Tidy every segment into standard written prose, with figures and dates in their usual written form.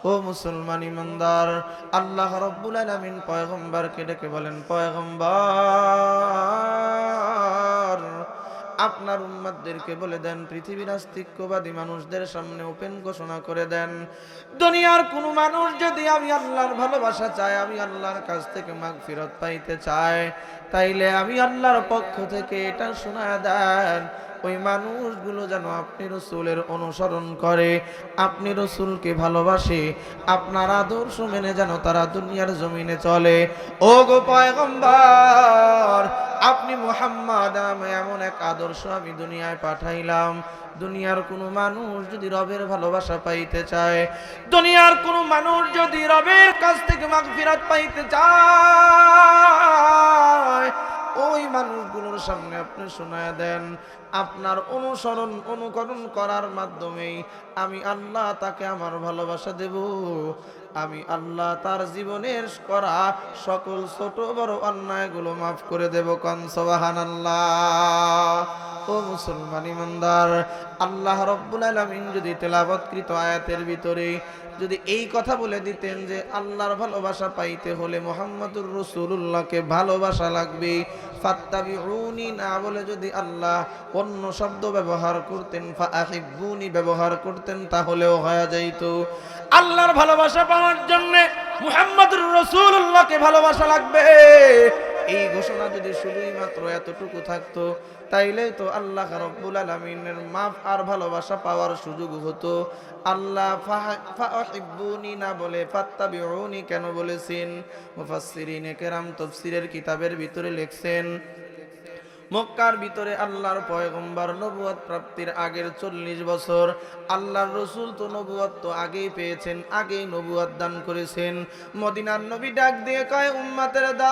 ও মুসলমান ইমানদার, আল্লাহ রাব্বুল আলামিন পয়গম্বরকে ডেকে বলেন, পয়গম্বর আপনার উম্মতদেরকে বলে দেন, পৃথিবীর আস্তিক্যবাদী মানুষদের সামনে ওপেন ঘোষণা করে দেন, দুনিয়ার কোনো মানুষ যদি আমি আল্লাহর ভালোবাসা চায়, আমি আল্লাহর কাছ থেকে মাগফিরত পাইতে চায়, তাইলে আমি আল্লাহর পক্ষ থেকে এটা শোনায় দেন, ওই মানুষগুলো যেন আপনি রসুলের অনুসরণ করে, আপনি রসুলকে ভালোবাসে, আপনার আদর্শ মেনে যেন তারা দুনিয়ার জমিনে চলে। ও গো পয়গম্বর, আপনি মুহাম্মদ নামে এমন এক আদর্শ আমি দুনিয়ায় পাঠাইলাম, দুনিয়ার কোনো মানুষ যদি রবের ভালোবাসা পাইতে চায়, দুনিয়ার কোনো মানুষ যদি রবের কাছ থেকে মাগফিরাত পাইতে চায়, ওই মানুষগুলোর সামনে আপনি শোনায় দেন, আপনার অনুকরণ করার মাধ্যমেই আমি আল্লাহ তাকে আমার ভালোবাসা দেব, আমি আল্লাহ তার জীবনের করা সকল ছোট বড় অন্যায়গুলো মাফ করে দেব। কোন সুবহানাল্লাহ। ও মুসলমান ইমানদার, আল্লাহ রাব্বুল আলামিন যদি তেলাওয়াতকৃত আয়াতের ভিতরে যদি এই কথা বলে দিতেন যে আল্লাহর ভালোবাসা পাইতে হলে মুহাম্মদুর রাসূলুল্লাহকে ভালোবাসা লাগবে, ফাত্তাবিউনি না বলে যদি আল্লাহ অন্য শব্দ ব্যবহার করতেন, ফাআহিব্বুনি ব্যবহার করতেন, তাহলেও হয়ে যাইত। আল্লাহর ভালোবাসা পাওয়ার জন্য মুহাম্মদুর রাসূলুল্লাহকে ভালোবাসা লাগবে, এই ঘোষণা যদি শুধুই মাত্র এতটুকু থাকতো, তাইলে তো আল্লাহ রাব্বুল আলামিনের মাফ আর ভালোবাসা পাওয়ার সুযোগ হতো। আল্লাহ ফাহিব্বুনি না বলে ফাত্তাবিউনি কেন বলেছেন? মুফাসসিরিনে কেরাম তাফসীরের কিতাবের ভিতরে লিখছেন, মক্কার ভিতরে আল্লাহর পয়গম্বর নবুয়ত প্রাপ্তির আগের 40 বছর আল্লাহর রসুল তো নবুয়ত তো আগেই পেয়েছেন, আগেই নবুয়ত দান করেছেন। মদিনার নবী ডাক দিয়ে কয়, উম্মতের দল,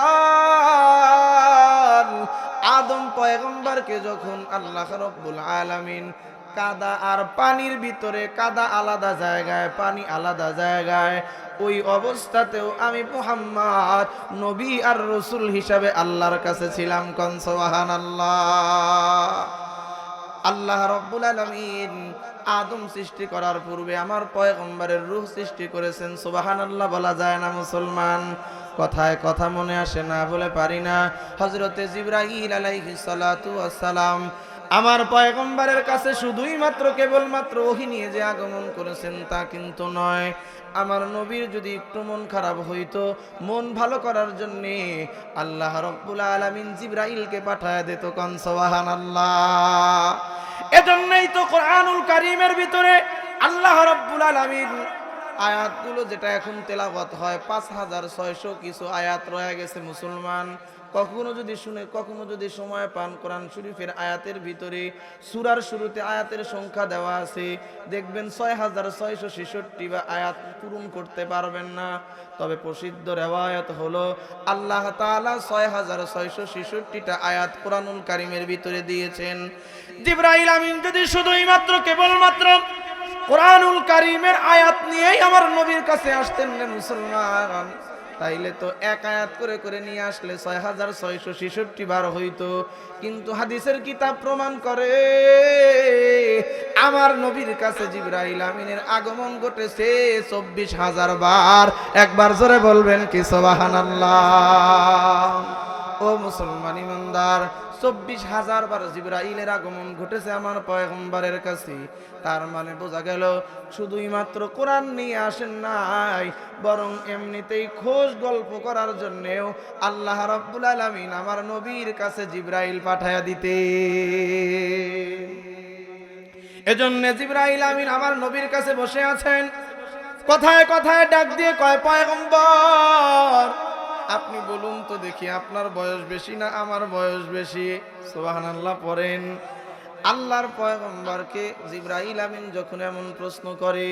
আদম পয়গম্বরকে যখন আল্লাহ রাব্বুল আলামিন কাদা আর পানির ভিতরে, কাদা আলাদা জায়গায়, পানি আলাদা জায়গায়, ওই অবস্থাতেও আমি মুহাম্মদ নবী আর রসুল হিসাবে আল্লাহর কাছে ছিলাম। কোন সুবহানাল্লাহ। আল্লাহ রাব্বুল আলামিন আদম সৃষ্টি করার পূর্বে আমার পয়গম্বরের রূহ সৃষ্টি করেছেন। সুবহানাল্লাহ বলা যায় না মুসলমান? কথায় কথা মনে আসে না, বলে পারি না। হযরতে জিবরাইল আলাইহিস সালাতু ওয়াস সালাম আমার পয়গম্বরের কাছে শুধুই মাত্র কেবলমাত্র ওহী নিয়ে যে আগমন করেছেন তা কিন্তু নয়। আমার নবীর যদি একটু মন খারাপ হইতো, মন ভালো করার জন্যে আল্লাহ রাব্বুল আলামিন জিবরাইলকে পাঠায় দিত। কোন সুবহানাল্লাহ। এজন্যই তো কোরআনুল কারীমের ভিতরে আল্লাহ রাব্বুল আলামিন আয়াতগুলো যেটা এখন তেলাওয়াত হয় 5600 কিছু আয়াত রয়ে গেছে মুসলমান। কখনো যদি শুনে, কখনো যদি সময় পান, কোরআন শরীফের আয়াতের ভিতরে সূরার শুরুতে আয়াতের সংখ্যা দেওয়া আছে, দেখবেন 6666 বা আয়াত পূরণ করতে পারবেন না। তবে প্রসিদ্ধ রিওয়ায়াত হলো আল্লাহ তাআলা 6666টা আয়াত কোরআনুল কারীমের ভিতরে দিয়েছেন। জিবরাইল আমিন যদি শুধুই মাত্র কেবলমাত্র কোরআনুল কারীমের আয়াত নিয়েই আমার নবীর কাছে আসতেন না মুসলমান, তাইলে তো এক আয়াত করে করে নিয়ে আসলে 6666 বার হইতো। কিন্তু হাদিসের কিতাব প্রমাণ করে আমার নবীর কাছে জিবরাইল আমিনের আগমন ঘটেছে 24,000 বার। একবার জোরে বলবেন কি সুবহানাল্লাহ। ও মুসলমান ইমানদার, 24,000 বার জিবরাইলের আগমন ঘটেছে আমার পয়গম্বরের কাছে। তার মানে বোঝা গেল শুধুই মাত্র কোরআন নিয়ে আসেন নাই, বরং এমনিতেই খোঁজ গল্প করার জন্যেও আল্লাহ রাব্বুল আলামিন আমার নবীর কাছে জিবরাইল পাঠায়া দিতে। এজন্য জিবরাইল আমিন আমার নবীর কাছে বসে আছেন, কথায় কথায় ডাক দিয়ে কয়, পয়গম্বর আপনি বলুন তো দেখি, আপনার বয়স বেশি না আমার বয়স বেশি? সুবহানাল্লাহ পড়েন। আল্লাহর পয়গম্বরকে জিবরাইল আমিন যখন এমন প্রশ্ন করে,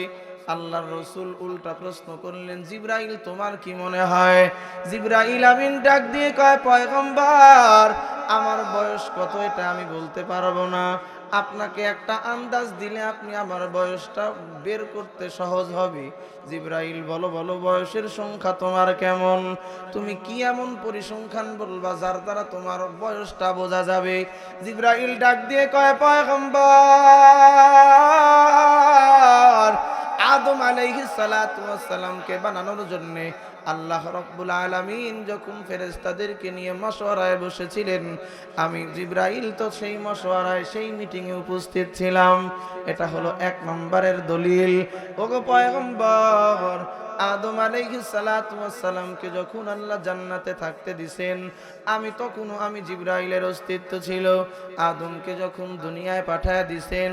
আল্লাহর রসুল উল্টা প্রশ্ন করলেন, জিবরাইল তোমার কি মনে হয়? জিবরাইল আমিন ডাক দিয়ে কয়, পয়গম্বর আমার বয়স কত এটা আমি বলতে পারবো না, আপনাকে একটা আন্দাজ দিলে আপনি আমার বয়সটা বের করতে সহজ হবে। জিবরাইল বলো বলো বয়সের সংখ্যা তোমার কেমন? তুমি কি এমন পরিসংখ্যান বলবা যার দ্বারা তোমার বয়সটা বোঝা যাবে? জিবরাইল ডাক দিয়ে কয়, পয়গম্বর আদম আলাইহিস সালাতু ওয়াস সালামকে বানানোর জন্য আল্লাহ রাব্বুল আলামিন যখন ফেরেশতাদেরকে নিয়ে মশওয়ারায় বসেছিলেন, আমি জিবরাইল তো সেই মশওয়ারায়, সেই মিটিংয়ে উপস্থিত ছিলাম। এটা হলো 1 নম্বরের দলিল। ওগো পয়গম্বর, আদম আলাইহিস সালাতু ওয়াস সালামকে যখন আল্লাহ জান্নাতে থাকতে দিবেন, আমি জিবরাইলের অস্তিত্ব ছিল। আদমকে যখন দুনিয়ায় পাঠায় দিবেন,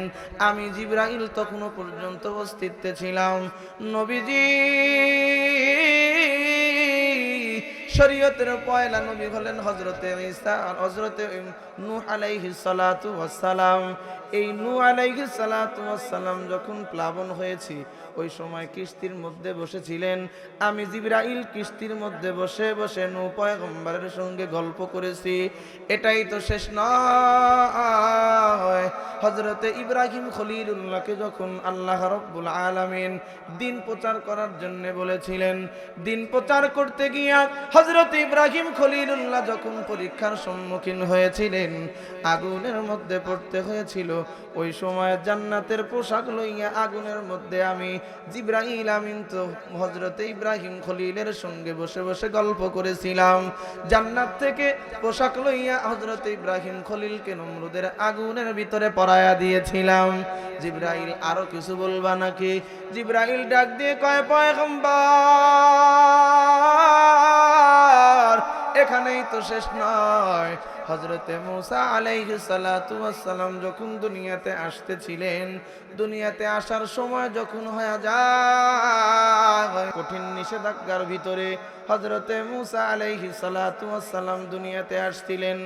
আমি জিবরাইল তখনও পর্যন্ত অস্তিত্বে ছিলাম। নবীজি শরীয়তের পয়লা নবী হলেন হযরতে ঈসা আর হযরতে নূহ আলাইহিস সালাতু ওয়াস সালাম। এই নূহ আলাইহিস সালাতু ওয়াস সালাম যখন প্লাবন হয়েছে, ওই সময় কিস্তির মধ্যে বসেছিলেন। আমি জিবরাইল কিস্তির মধ্যে বসে বসে নূহ পয়গম্বরের সঙ্গে গল্প করেছি। এটাই তো শেষ নয়। হযরতে ইব্রাহিম খলিলুল্লাহকে যখন আল্লাহ রাব্বুল আলামিন দিন প্রচার করার জন্য বলেছিলেন, দিন প্রচার করতে গিয়া হযরতে ইব্রাহিম খলিলুল্লাহ যখন পরীক্ষার সম্মুখীন হয়েছিলেন, আগুনের মধ্যে পড়তে হয়েছিল, ওই সময় জান্নাতের পোশাক লইয়া আগুনের মধ্যে আমি জিবরাইল আমিন তো হযরতে ইব্রাহিম খলিলের সঙ্গে বসে বসে গল্প করেছিলাম। জান্নাত থেকে পোশাক লইয়া হযরতে ইব্রাহিম খলিলকে নমরুদের আগুনের ভিতরে পড়ায়া দিয়েছিলাম। জিবরাইল আরো কিছু বলবা নাকি? জিবরাইল ডাক দিয়ে কয়, পয়গম্বর, এখানেই তো শেষ নয়। হযরতে মূসা আলাইহিস সালাতু ওয়াস সালাম যখন দুনিয়াতে আসতেছিলেন, দুনিয়াতে আসার সময় যখন হয়ে যায় কঠিন নিষেধাজ্ঞার ভিতরে হযরতে মূসা আলাইহিস সালাতু ওয়াস সালাম দুনিয়াতে আসছিলেন।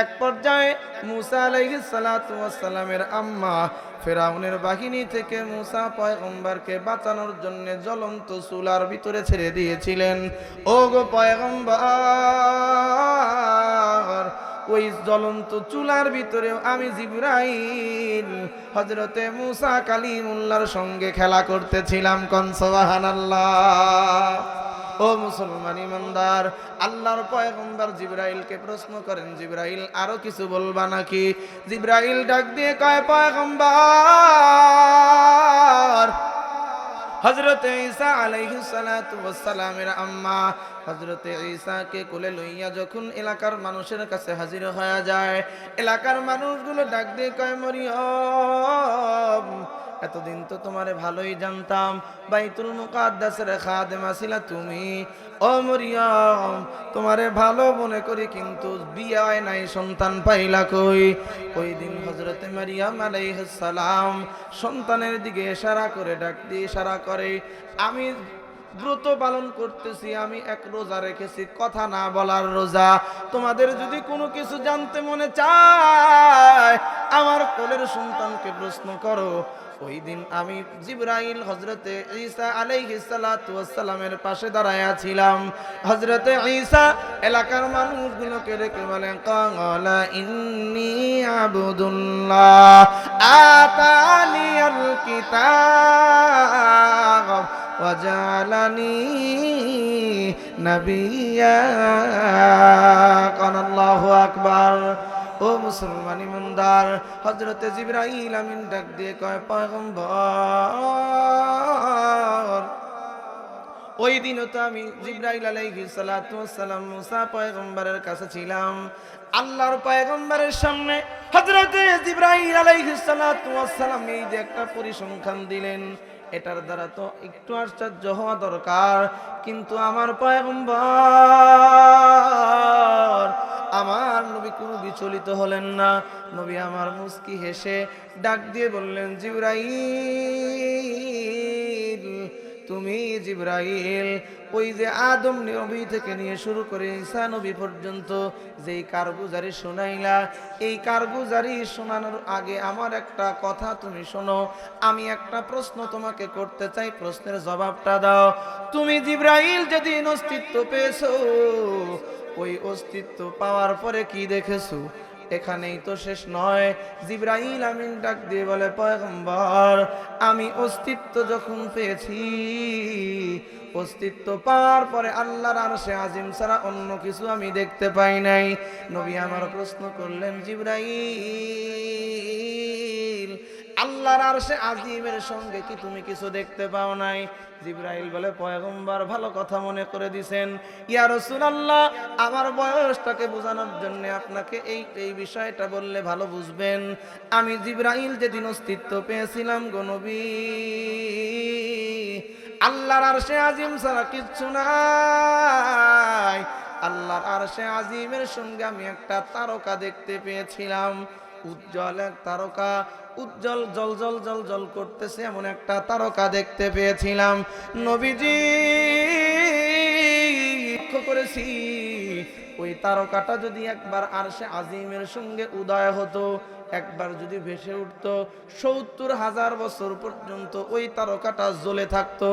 এক পর্যায়ে মূসা আলাইহিস সালাতু ওয়াস সালামের আম্মা ফিরআউনের বাহিনী থেকে মূসা পয়গম্বরকে বাঁচানোর জন্য জ্বলন্ত চুলার ভিতরে ছেড়ে দিয়েছিলেন। ওগো পয়গম্বর, ওই জ্বলন্ত চুলার ভিতরেও আমি জিবরাইল হযরতে মূসা কালিমুল্লাহর সঙ্গে খেলা করতেছিলাম। কোন সুবহানাল্লাহ। ও মুসলমান ইমানদার, আল্লাহর পয়গম্বর জিবরাইলকে প্রশ্ন করেন, জিবরাইল আরো কিছু বলবা নাকি? জিবরাইল ডাক দিয়ে কয়, পয়গম্বর, হযরতে ঈসা আলাইহিস সালাতু ওয়াস সালামের আম্মা হযরতে ঈসাকে কোলে লইয়া যখন এলাকার মানুষের কাছে হাজির হয়ে যায়, এলাকার মানুষগুলো ডাক দিয়ে কয়, মরিয়ম, এতদিন তো তোমারে ভালোই জানতাম, বাইতুল মুকাদ্দাসের খাদেমা ছিলা তুমি। ও মরিয়ম, তোমারে ভালো মনে করি, কিন্তু বিয়ে হয় নাই, সন্তান পাইলা কই? ওই দিন হযরতে মারিয়াম আলাইহিস সালাম সন্তানের দিকে ইশারা করে ডাক দিয়ে ইশারা করে, আমি ব্রত পালন করতেছি, আমি এক রোজা রেখেছি, কথা না বলার রোজা। তোমাদের যদি কোনো কিছু জানতে মনে চায়, আমার কোলের সন্তানকে প্রশ্ন করো। ওই দিন আমি জিবরাইল হযরতে ঈসা আলাইহিস সালাতু ওয়াস সালামের পাশে দাঁড়ায়া ছিলাম। হযরতে ঈসা এলাকার মানুষগুলোকে ডেকে বলেন, ক্বালা ইন্নী আবদুল্লাহ আতানিয়াল কিতাব ওয়া জাআলানি নাবিয়্যা। আল্লাহু আকবার। ও মুসলমান ইমানদার, হযরতে জিবরাইল আমিন ডাক দিয়ে কয়, পয়গম্বর, ওই দিনও তো আমি জিবরাইল আলাইহিস সালাতু ওয়াস সালাম মূসা পয়গম্বরের কাছে ছিলাম। আল্লাহর পয়গম্বরের সামনে হযরতে জিবরাইল আলাইহিস সালাতু ওয়াস সালাম এই যে একটা পরিসংখ্যান দিলেন, এটার দ্বারা তো একটু আশ্চর্য হওয়া দরকার। কিন্তু আমার পয়গম্বর, আমার নবী কোনো বিচলিত হলেন না। নবী আমার মুস্কি হেসে ডাক দিয়ে বললেন, জিবরাইল, তুমি জিবরাইল, ওই যে আদম নবী থেকে নিয়ে শুরু করে ঈসা নবী পর্যন্ত যেই কারগুজারি শোনাইলা, এই কারগুজারি শোনানোর আগে আমার একটা কথা তুমি শোনো। আমি একটা প্রশ্ন তোমাকে করতে চাই, প্রশ্নের জবাবটা দাও। তুমি জিবরাইল যেদিন অস্তিত্ব পেয়েছো, ওই অস্তিত্ব পাওয়ার পরে কি দেখেছো? এখানেই তো শেষ নয়। জিবরাইল আমিন ডাক দিয়ে বলে, পয়গম্বর, আমি অস্তিত্ব যখন পেয়েছি, অস্তিত্ব পাওয়ার পরে আল্লাহর আরশে আজিম ছাড়া অন্য কিছু আমি দেখতে পাই নাই। নবী আমার প্রশ্ন করলেন, জিবরাইল, আল্লাহ আল্লাহর আরশে আজিমের সঙ্গে কি তুমি কিছু দেখতে পাও নাই? জিবরাইল বলে, পয়গম্বর ভালো কথা মনে করে দিছেন। ইয়া রাসূলুল্লাহ, আমার বয়সটাকে বোঝানোর জন্য আপনাকে এই বিষয়টা বললে ভালো বুঝবেন। আমি জিবরাইল যেদিন অস্তিত্ব পেয়েছিলাম গো নবী, আল্লাহর আরশে আজিম ছাড়া কিচ্ছু নাই। আল্লাহর আরশে আজিমের সঙ্গে আমি একটা তারকা দেখতে পেয়েছিলাম, উজ্জ্বল এক তারকা, উজ্জ্বল জলজল জলজল করতেছে এমন একটা তারকা দেখতে পেয়েছিলাম। নবীজি লক্ষ্য করেছি, ওই তারকাটা যদি একবার আরশে আজিমের সঙ্গে উদয় হতো, একবার যদি ভেসে উঠতো, ৭০,০০০ বছর পর্যন্ত ওই তারকাটা জ্বলে থাকতো।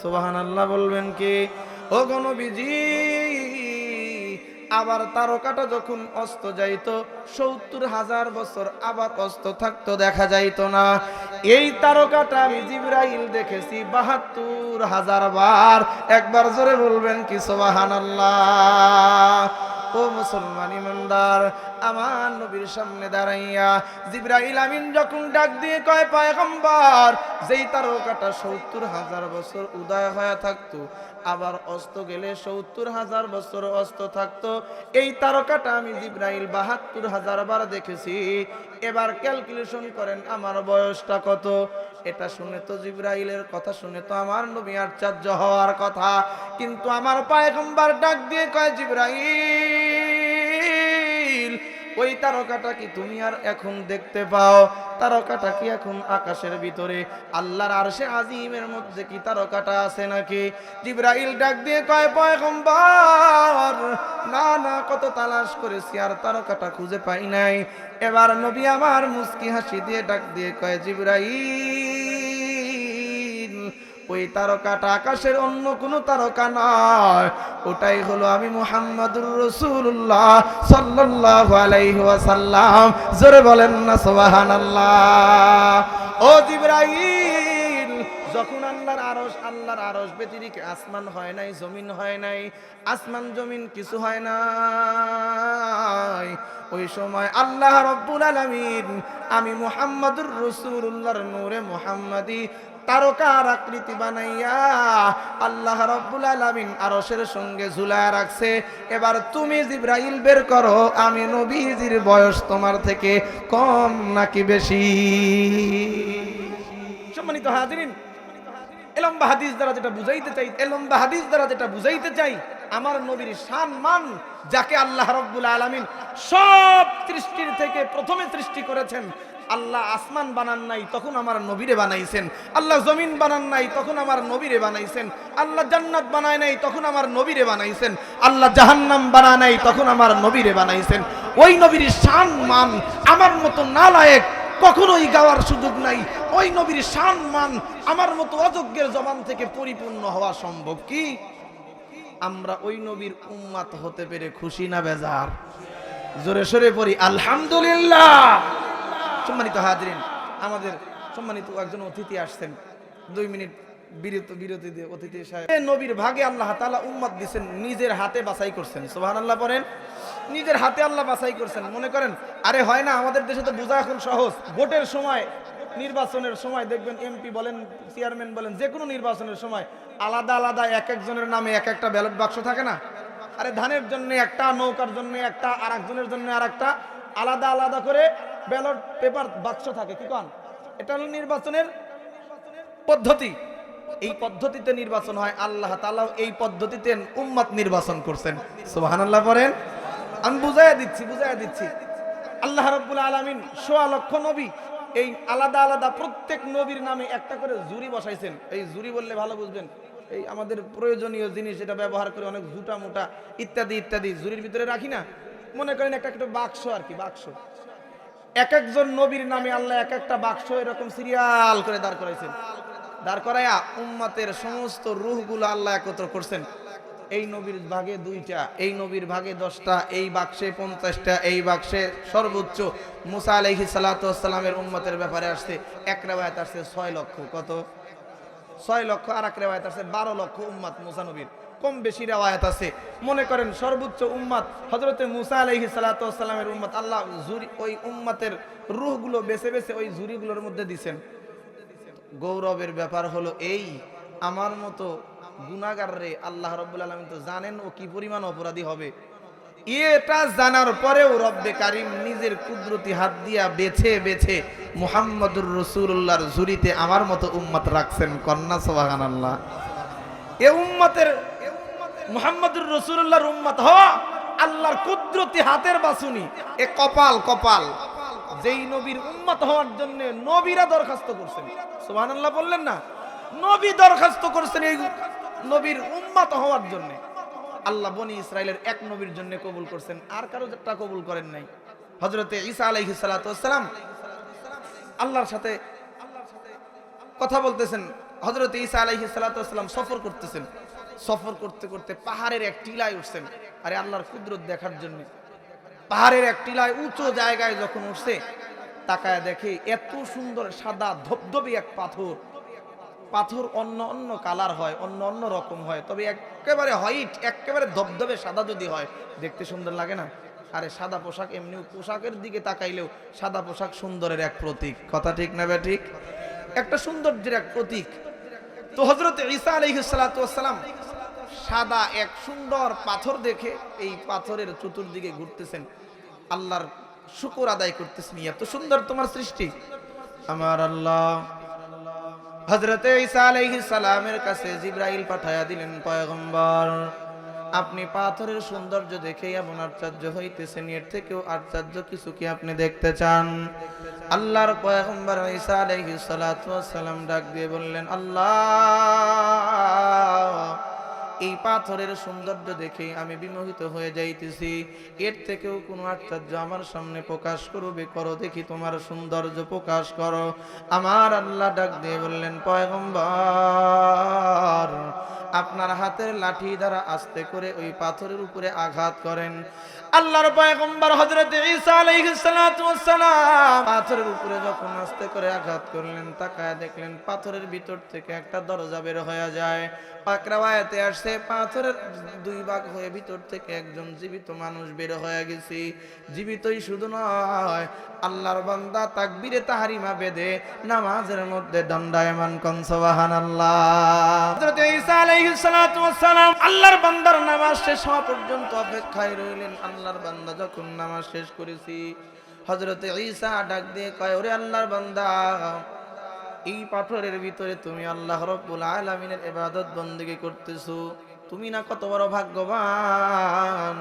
সুবহানাল্লাহ বলবেন কি? ও গো নবীজি, আবার তারকাটা যখন অস্ত যাইতো, ৭০,০০০ বছর আবার অস্ত থাকতো, দেখা যাইতো না। এই তারকাটা আমি জিবরাইল দেখেছি ৭২,০০০ বার। একবার জোরে বলবেন কি সুবহানাল্লাহ? ও মুসলমান ইমানদার, আমার নবীর সামনে দাঁড়াইয়া জিবরাইল আমিন যখন ডাক দিয়ে কয়, পয়গম্বর, যেই তারকাটা ৭০,০০০ বছর উদয় হয়ে থাকতো, আবার অস্ত গেলে ৭০,০০০ বছর অস্ত থাকতো, এই তারকাটা আমি জিবরাইল ৭২,০০০ বার দেখেছি। এবার ক্যালকুলেশন করেন আমার বয়সটা কত। এটা শুনে তো, জিবরাইলের কথা শুনে তো আমার নবী আশ্চর্য হওয়ার কথা, কিন্তু আমার পয়গম্বর ডাক দিয়ে কয়, জিবরাইল, ওই তারকাটা কি তুমি আর এখন দেখতে পাও? তারকাটা কি এখন আকাশের ভিতরে? আল্লাহর আরশে আজিমের মধ্যে কি তারকাটা আছে নাকি? জিবরাইল ডাক দিয়ে কয়, পয়গম্বর, না না, কত তালাশ করেছি আর তারকাটা খুঁজে পাই নাই। এবার নবী আমার মুস্কি হাসি দিয়ে ডাক দিয়ে কয়, জিবরাইল, ওই তারকাটা আকাশের অন্য কোন তারকা নয়, ওটাই হলো আমি মুহাম্মাদুর রাসূলুল্লাহ সাল্লাল্লাহু আলাইহি ওয়াসাল্লাম। জোরে বলেন না সুবহানাল্লাহ? ও জিবরাইল, যখন আল্লাহর আরশ ব্যতিরিক্ত আসমান হয় নাই, জমিন হয় নাই, আসমান জমিন কিছু হয় নাই, ওই সময় আল্লাহ রাব্বুল আলামিন আমি মুহাম্মাদুর রাসূলুল্লাহর নূরে মুহাম্মাদি তারকার আকৃতি বানাইয়া আল্লাহ রাব্বুল আলামিন আরশের সঙ্গে ঝুলায় রাখছে। এবার তুমি জিবরাইল বের করো, আমি নবীজির বয়স তোমার থেকে কম নাকি বেশি? সম্মানিত হাজিরিন, এলম্বা হাদিস দ্বারা যেটা বুঝাইতে চাই, আমার নবীর সম্মান, যাকে আল্লাহ রাব্বুল আলামিন সব সৃষ্টির থেকে প্রথমে সৃষ্টি করেছেন। আল্লাহ আসমান বানান নাই, তখন আমার নবীরে বানাইছেন। আল্লাহ জমিন বানান নাই, তখন আমার নবীরে বানাইছেন। আল্লাহ জান্নাত বানায় নাই, তখন আমার নবীরে বানাইছেন। আল্লাহ জাহান্নাম বানায় নাই, তখন আমার নবীরে বানাইছেন। ওই নবীর সম্মান আমার মতো নালায়েক কখনোই গাওয়ার সুযোগ নাই। ওই নবীর সম্মান আমার মতো অযোগ্যের জবান থেকে পরিপূর্ণ হওয়া সম্ভব কি? আমরা ওই নবীর উম্মত হতে পেরে খুশি না বেজার? জোরে সোরে পড়ি আলহামদুলিল্লাহ। সম্মানিত হাজরিন, আমাদের সম্মানিত একজন অতিথি আসছেন, 2 মিনিট বিরতি দিয়ে অতিথি সাহেব, নবীর ভাগে আল্লাহ তাআলা উম্মত দিবেন, নিজের হাতে বাছাই করছেন। সুবহানাল্লাহ পড়েন। নিজের হাতে আল্লাহ বাছাই করছেন। মনে করেন, আরে হয় না, আমাদের দেশে তো বোঝা এখন সহজ। ভোটের সময়, নির্বাচনের সময় দেখবেন, এমপি বলেন, চেয়ারম্যান বলেন, যে কোনো নির্বাচনের সময় আলাদা আলাদা এক একজনের নামে এক একটা ব্যালট বাক্স থাকে না? আরে ধানের জন্য একটা, নৌকার জন্য একটা, আর একজনের জন্য আর একটা, আলাদা আলাদা করে ব্যালট পেপার বাক্স থাকে। কি কন? এটা হলো নির্বাচনের পদ্ধতি। এই পদ্ধতিতে নির্বাচন হয়। আল্লাহ তাআলা এই পদ্ধতিতে উম্মত নির্বাচন করছেন। সুবহানাল্লাহ পড়েন। আমি বুঝাইয়া দিচ্ছি। আল্লাহ রাব্বুল আলামিন ১৬ লক্ষ নবী, এই আলাদা আলাদা প্রত্যেক নবীর নামে একটা করে জুরি বসাইছেন। এই জুরি বললে ভালো বুঝবেন, এই আমাদের প্রয়োজনীয় জিনিস এটা ব্যবহার করে অনেক জুটা মোটা ইত্যাদি ইত্যাদি জুরির ভিতরে রাখি না? মনে করেন একটা একটা বাক্স আর কি, বাক্স। এক একজন নবীর নামে আল্লাহ এক একটা বাক্স এরকম সিরিয়াল করে দাঁড় করাইছেন। দাঁড় করাইয়া উম্মতের সমস্ত রূহগুলো আল্লাহ একত্র করছেন। এই নবীর ভাগে 2টা, এই নবীর ভাগে 10টা, এই বাক্সে 50টা, এই বাক্সে সর্বোচ্চ মুসা আলাইহিস সালাতু ওয়াস সালামের উম্মতের ব্যাপারে আসছে। এক রিওয়ায়াত আসছে 6 লক্ষ। কত? 6 লক্ষ। আর এক রিওয়ায়াত আছে 12 লক্ষ উম্মত মুসা নবীর। কম বেশি রিওয়ায়াত আছে। মনে করেন সর্বোচ্চ উম্মত হযরতে মুসা আলাইহিস সালাতু ওয়াস সালামের উম্মত। আল্লাহ জুরি, ওই উম্মতের রূহগুলো বেছে বেছে ওই জুরিগুলোর মধ্যে দিবেন। গৌরবের ব্যাপার হলো এই, আমার মতো গুনাহগার রে আল্লাহ রাব্বুল আলামিন তো জানেন ও কি পরিমাণ অপরাধী হবে। এটা জানার পরেও রব্বে কারিম নিজের কুদরতি হাত দিয়া বেছে বেছে মুহাম্মদুর রাসূলুল্লাহর ঝুরিতে আমার মতো উম্মত রাখছেন। কন্না সুবহানাল্লাহ। এ উম্মতের মুহাম্মদুর রাসূলুল্লাহর উম্মত হওয়া আল্লাহর কুদরতি হাতের বাছুনি। এ কপাল কপাল, যেই নবীর উম্মত হওয়ার জন্য নবীরা দরখাস্ত করছেন। সুবহানাল্লাহ বললেন না? নবী দরখাস্ত করছেন এই নবীর উম্মত হওয়ার জন্য। আল্লাহ বনি ইসরাইলের এক নবীর জন্য কবুল করছেন, আর কারো যেটা কবুল করেন নাই। হযরতে ঈসা আলাইহিস সালাতু ওয়াস সালাম আল্লাহর সাথে কথা বলতেছেন। হযরতে ঈসা আলাইহিস সালাতু ওয়াস সালাম সফর করতেছেন। সফর করতে করতে পাহাড়ের এক টিলায় উঠছেন, আরে আল্লাহর কুদরত দেখার জন্য। পাহাড়ের এক টিলায় উঁচু জায়গায় যখন উঠছে, তাকায় দেখে এত সুন্দর সাদা ধবধবে এক পাথর। পাথর অন্য অন্য কালার হয়, অন্য অন্য রকম হয়, তবে একেবারে হোয়াইট, একেবারে ধবধবে সাদা যদি হয় দেখতে সুন্দর লাগে না? আরে সাদা পোশাক, এমনি পোশাকের দিকে তাকাইলেও সাদা পোশাক সুন্দরের এক প্রতীক। কথা ঠিক না বে ঠিক? একটা সৌন্দর্যের এক প্রতীক। তো হযরত ঈসা আলাইহিস সালাতু ওয়াস সালাম সাদা এক সুন্দর পাথর দেখে এই পাথরের চতুর্দিকে ঘুরতেছেন, আল্লাহর শুকর আদায় করতেছেন। এত সুন্দর তোমার সৃষ্টি আমার আল্লাহ। হযরতে ঈসা আলাইহিস সালামের কাছে জিবরাইল পাঠায়া দিলেন, পয়গম্বর আপনি পাথরের সৌন্দর্য দেখেই এমন আশ্চর্য হইতেছেন, এর থেকেও আশ্চর্য কিছু কি আপনি দেখতে চান? আল্লাহর পয়গম্বর ঈসা আলাইহিস সালাতু ওয়াস সালাম ডাক দিয়ে বললেন, আল্লাহ এই পাথরের সৌন্দর্য দেখে আমি বিমোহিত হয়ে যাইতেছি, এর থেকেও কোনো আশ্চর্য আমার সামনে প্রকাশ করবে, করো দেখি তোমার সৌন্দর্য প্রকাশ করো। আমার আল্লাহ ডাক দিয়ে বললেন, পয়গম্বর আপনার হাতের লাঠি দ্বারা আস্তে করে ওই পাথরের উপরে আঘাত করেন। আল্লাহর পয়গম্বর হযরত ঈসা আলাইহিস সালাতু ওয়াস সালাম পাথরের উপরে যখন আস্তে করে আঘাত করলেন, তাকায় দেখলেন পাথরের ভিতর থেকে একটা দরজা বের হয়ে যায়। পাক riwayate আসছে পাথরের দুই ভাগ হয়ে ভিতর থেকে একজন জীবিত মানুষ বের হয়ে গেছে। জীবিতই শুধু নয়, আল্লাহর বান্দা তাকবীরে তাহরিমা বেঁধে নামাজের মধ্যে দণ্ডায়মান। কোন সুবহানাল্লাহ। হযরত ঈসা আলাইহিস সালাতু ওয়াস সালাম আল্লাহর বান্দার নামাজ শেষ হওয়া পর্যন্ত অপেক্ষায় রইলেন। আল্লাহর বান্দা যখন নামাজ শেষ করেছি, হযরত ঈসা ডাক দিয়ে কয়, ওরে আল্লাহর বান্দা, এই পাথরের ভিতরে তুমি আল্লাহ রাব্বুল আলামিনের ইবাদত বندگی করতেছো, তুমি না কত বড় ভাগ্যবান।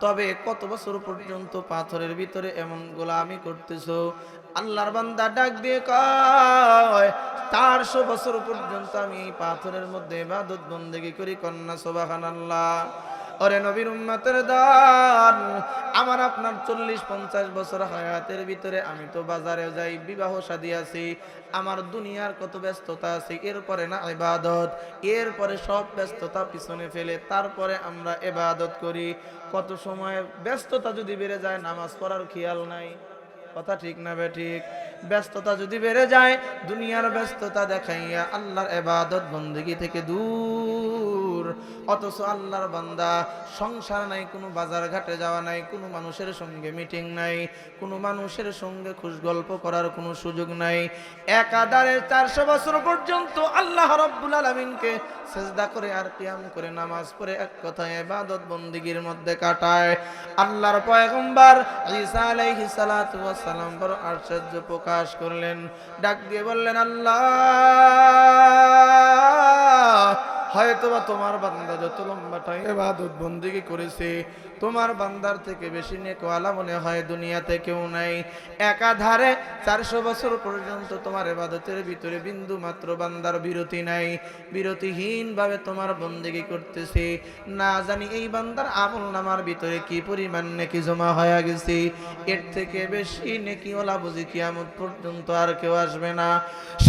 তবে কত বছর পর্যন্ত পাথরের ভিতরে এমন গোলামি করতেছো? আল্লাহর বান্দা ডাক দিয়ে কয়, 400 বছর পর্যন্ত আমি এই পাথরের মধ্যে ইবাদত বندگی করি। কন্না সুবহানাল্লাহ। ওরে নবীর উম্মতের দল, আমার আপনার 40-50 বছর হায়াতের ভিতরে আমি তো বাজারে যাই, বিবাহ শাদী আছি, আমার দুনিয়ার কত ব্যস্ততা আছে, এরপরে না ইবাদত, এরপরে সব ব্যস্ততা পিছনে ফেলে তারপরে আমরা ইবাদত করি। কত সময় ব্যস্ততা যদি বেড়ে যায় নামাজ পড়ার খেয়াল নাই। কথা ঠিক না বে ঠিক? ব্যস্ততা যদি বেড়ে যায়, দুনিয়ার ব্যস্ততা দেখাইয়া আল্লাহর ইবাদত বندگی থেকে দূর। অথচ আল্লাহর বান্দা সংসার নাই, কোনো বাজার ঘাটে যাওয়া নাই, কোনো মানুষের সঙ্গে মিটিং নাই, কোনো মানুষের সঙ্গে খুশ গল্প করার কোনো সুযোগ নাই। একাধারে 400 বছর পর্যন্ত আল্লাহ রাব্বুল আলামিনকে সিজদা করে আর কিয়াম করে নামাজ পড়ে এক কথায় ইবাদত বندگির মধ্যে কাটায়। আল্লাহর পয়গম্বর ঈসা আলাইহিস সালাতু ওয়াস সালাম বড় আশ্চর্য প্রকাশ করলেন, ডাক দিয়ে বললেন, আল্লাহ হয়তোবা তোমার বান্দা যত লম্বা টাইম ইবাদত বندگی করেছে, তোমার বান্দার থেকে বেশি নেকওয়ালা মনে হয় দুনিয়াতে কেউ নাই। একাধারে 400 বছর পর্যন্ত তোমার ইবাদতের ভিতরে বিন্দু মাত্র বান্দার বিরতি নাই, বিরতিহীন ভাবে তোমার বندگی করতেছে। না জানি এই বান্দার আমলনামার ভিতরে কি পরিমাণ নেকি জমা হয়ে গেছে, এর থেকে বেশি নেকিওয়ালা বুঝি কিয়ামত পর্যন্ত আর কেউ আসবে না।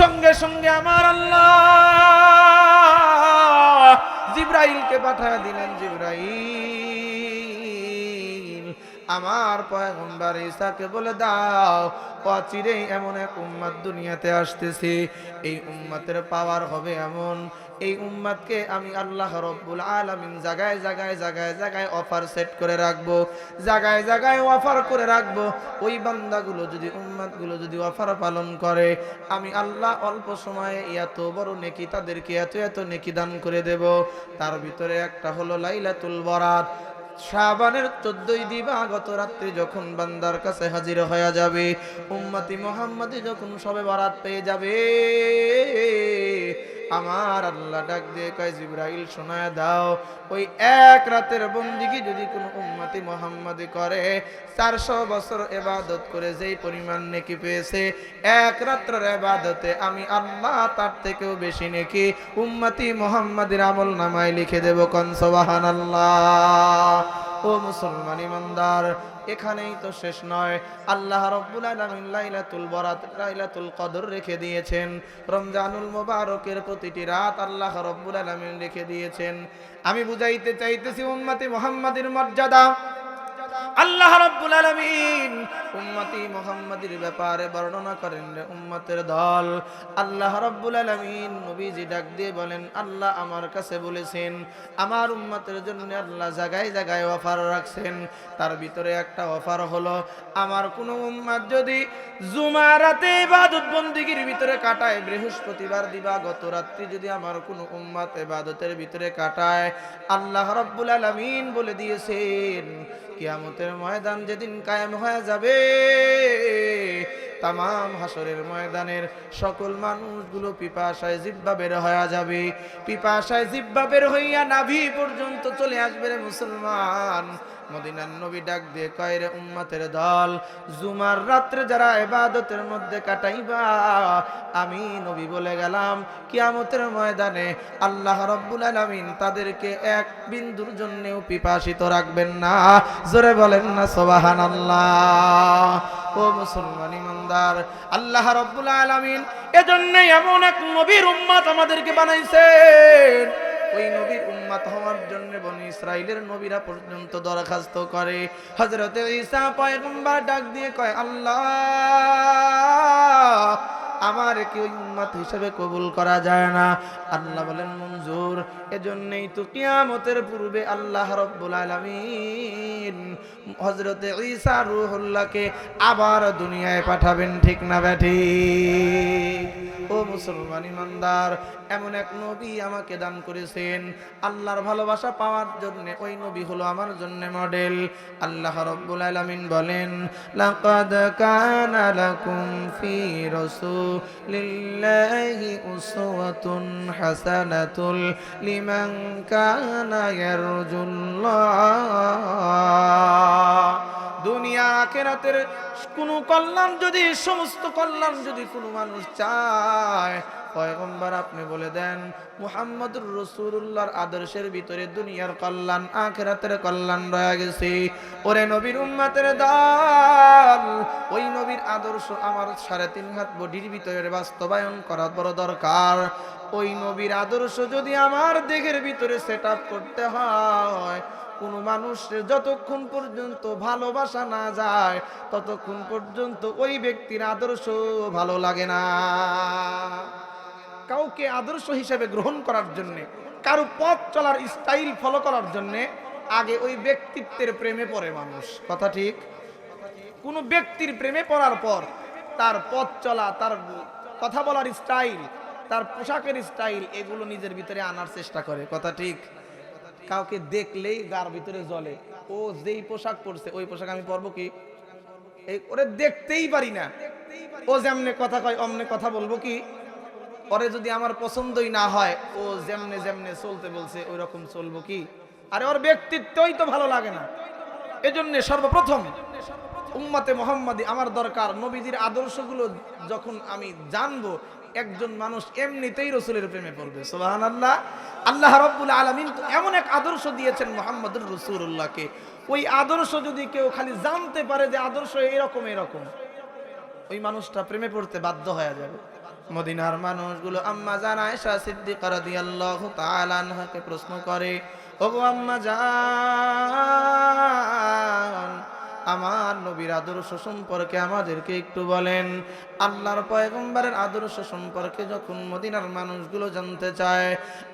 সঙ্গে সঙ্গে আমার আল্লাহ জিবরাইলকে পাঠিয়ে দিলেন, জিবরাইল আমার পয়গম্বর ঈসাকে বলে দাও অচিরেই এমন এক উম্মত দুনিয়াতে আসতেছে, এই উম্মতের পাওয়ার হবে এমন, এই উম্মতকে আমি আল্লাহ রব্বুল আলামিন জায়গায় জায়গায় জায়গায় জায়গায় অফার সেট করে রাখবো, জায়গায় জায়গায় অফার করে রাখবো। ওই বান্দাগুলো যদি, উম্মতগুলো যদি অফার পালন করে, আমি আল্লাহ অল্প সময়ে এত বড় নেকি তাদেরকে এত এত নেকি দান করে দেব। তার ভিতরে একটা হলো লাইলাতুল বরাত, শাবানের 14 দিবাগত রাত্রি যখন বান্দার কাছে হাজির হয়ে যাবে, উম্মতি মুহাম্মাদি যখন সবে বরাত পেয়ে যাবে, আমার আল্লাহ ডাক দিয়ে কয় জিবরাইল শোনায় দাও, ওই এক রাতের বন্দিগি যদি কোনো উম্মতি মুহাম্মাদি করে, 400 বছর ইবাদত করে যেই পরিমাণ নেকি পেয়েছে, এক রাত্রের ইবাদতে আমি আল্লাহ তার থেকেও বেশি নেকি উম্মতি মুহাম্মাদির আমল নামায় লিখে দেব। কোন সুবহানাল্লাহ। ও মুসলমান ইমানদার, এখানেই তো শেষ নয়, আল্লাহ রাব্বুল আলামিন লাইলাতুল বরাত, লাইলাতুল কদর রেখে দিয়েছেন। রমজানুল মুবারকের প্রতিটি রাত আল্লাহ রাব্বুল আলামিন রেখে দিয়েছেন। আমি বুঝাইতে চাইতেছি উম্মতি মুহাম্মাদির মর্যাদা। আল্লাহ রাব্বুল আলামিন উম্মতি মুহাম্মাদির ব্যাপারে বর্ণনা করেন রে উম্মতের দল। আল্লাহ রাব্বুল আলামিন নবীজি ডাক দিয়ে বলেন, আল্লাহ আমার কাছে বলেছেন আমার উম্মতের জন্য আল্লাহ জায়গায় জায়গায় অফার রাখছেন। তার ভিতরে একটা অফার হলো, আমার কোন উম্মত যদি জুমা রাতে ইবাদত বন্দেগীর ভিতরে কাটায়, বৃহস্পতিবার দিবাগত রাত্রি যদি আমার কোন উম্মত ইবাদতের ভিতরে কাটায়, আল্লাহ রাব্বুল আলামিন বলে দিয়েছেন কিয়ামতের ময়দান যেদিন কায়েম হয়ে যাবে, তামাম হাসরের ময়দানের সকল মানুষগুলো পিপাসায় জিহ্বা বের হয়ে যাবে, পিপাসায় জিহ্বা বের হইয়া নাভি পর্যন্ত চলে আসবে রে মুসলমান। মদিনার নবী ডাক দিয়ে কয় রে উম্মতের দল, জুমার রাত্রে যারা ইবাদতের মধ্যে কাটাইবা, আমি নবী বলে গেলাম কিয়ামতের ময়দানে আল্লাহ রাব্বুল আলামিন তাদেরকে এক বিন্দুর জন্যও পিপাসিত রাখবেন না। জোরে বলেন না সুবহানাল্লাহ। ও মুসলমান ইমানদার, আল্লাহ রাব্বুল আলামিন এজন্যই এমন এক নবীর উম্মত আমাদেরকে বানাইছেন, ওই নবীর উম্মত হওয়ার জন্য বনি ইসরাইলের নবীরা পর্যন্ত দরখাস্ত করে। হযরত ঈসা পয়গম্বর ডাক দিয়ে কয়, আল্লাহ আমার কি ওই উম্মত হিসেবে কবুল করা যায় না? আল্লাহ বলেন মঞ্জুর। এজন্যই তো কিয়ামতের পূর্বে আল্লাহ রাব্বুল আলামিন হযরত ঈসা রূহুল্লাহকে আবার দুনিয়ায় পাঠাবেন, ঠিক না বেঠিক? ও মুসলমান ইমানদার, এমন এক নবী আমাকে দান করেছেন আল্লাহর ভালোবাসা পাওয়ার জন্য, ওই নবী হলো আমার জন্য মডেল। আল্লাহ রাব্বুল আলামিন বলেন, লাকাদ কানা লাকুম ফি রাসূলিল্লাহি উসওয়াতুন হাসানাতুন লিমান কানা ইয়ারজুল্লাহ। দুনিয়া আখিরাতের কোন কল্যাণ যদি, সমস্ত কল্যাণ যদি কোনো মানুষ চায়, পয়গম্বর আপনি বলে দেন মুহাম্মদুর রাসূলুল্লাহর আদর্শের ভিতরে দুনিয়ার কল্যাণ আখিরাতের কল্যাণ রয়ে গেছে। ওরে নবীর উম্মতের দল, ওই নবীর আদর্শ আমার 3.5 হাত বডির ভিতরে বাস্তবায়ন করা বড় দরকার। ওই নবীর আদর্শ যদি আমার দেহের ভিতরে সেটআপ করতে হয়, কোন মানুষের যতক্ষণ পর্যন্ত ভালোবাসা না যায় ততক্ষণ পর্যন্ত ওই ব্যক্তির আদর্শ ভালো লাগে না। কাউকে আদর্শ হিসেবে গ্রহণ করার জন্য, কারো পথ চলার স্টাইল ফলো করার জন্য আগে ওই ব্যক্তিত্বের প্রেমে পড়ে মানুষ, কথা ঠিক? কোন ব্যক্তির প্রেমে পড়ার পর তার পথ চলা, তার কথা বলার স্টাইল, তার পোশাকের স্টাইল, এগুলো নিজের ভিতরে আনার চেষ্টা করে, কথা ঠিক? কাউকে দেখলেই গার ভিতরে জ্বলে, ও যেই পোশাক পরছে ওই পোশাক আমি পরবো কি? এই ওরে দেখতেই পারি না, ও যেমনে কথা কয় অমনে কথা বলবো কি? ওরে যদি আমার পছন্দই না হয়, ও যেমনে যেমনে চলতে বলছে ওই রকম চলবো কি? আরে ওর ব্যক্তিত্বই তো ভালো লাগে না। এজন্য সর্বপ্রথম উম্মতে মুহাম্মাদি আমার দরকার, নবীজির আদর্শগুলো যখন আমি জানবো, একজন মানুষ এমনিতেই রাসূলের প্রেমে পড়বে। সুবহানাল্লাহ। আল্লাহ রাব্বুল আলামিন তো এমন এক আদর্শ দিয়েছেন মুহাম্মদুর রাসূলুল্লাহকে, ওই আদর্শ যদি কেউ খালি জানতে পারে যে আদর্শ এরকম এরকম, ওই মানুষটা প্রেমে পড়তে বাধ্য হয়ে যাবে। মদিনার মানুষগুলো আম্মা জান আয়েশা সিদ্দিকা রাদিয়াল্লাহু তাআলা আনহাকে প্রশ্ন করে, ওগো আম্মা জান, আমার নবীর আদর্শ সম্পর্কে আমাদেরকে একটু বলেন। আল্লাহর পয়গম্বরের আদর্শ সম্পর্কে যখন মদিনার মানুষগুলো জানতে চায়,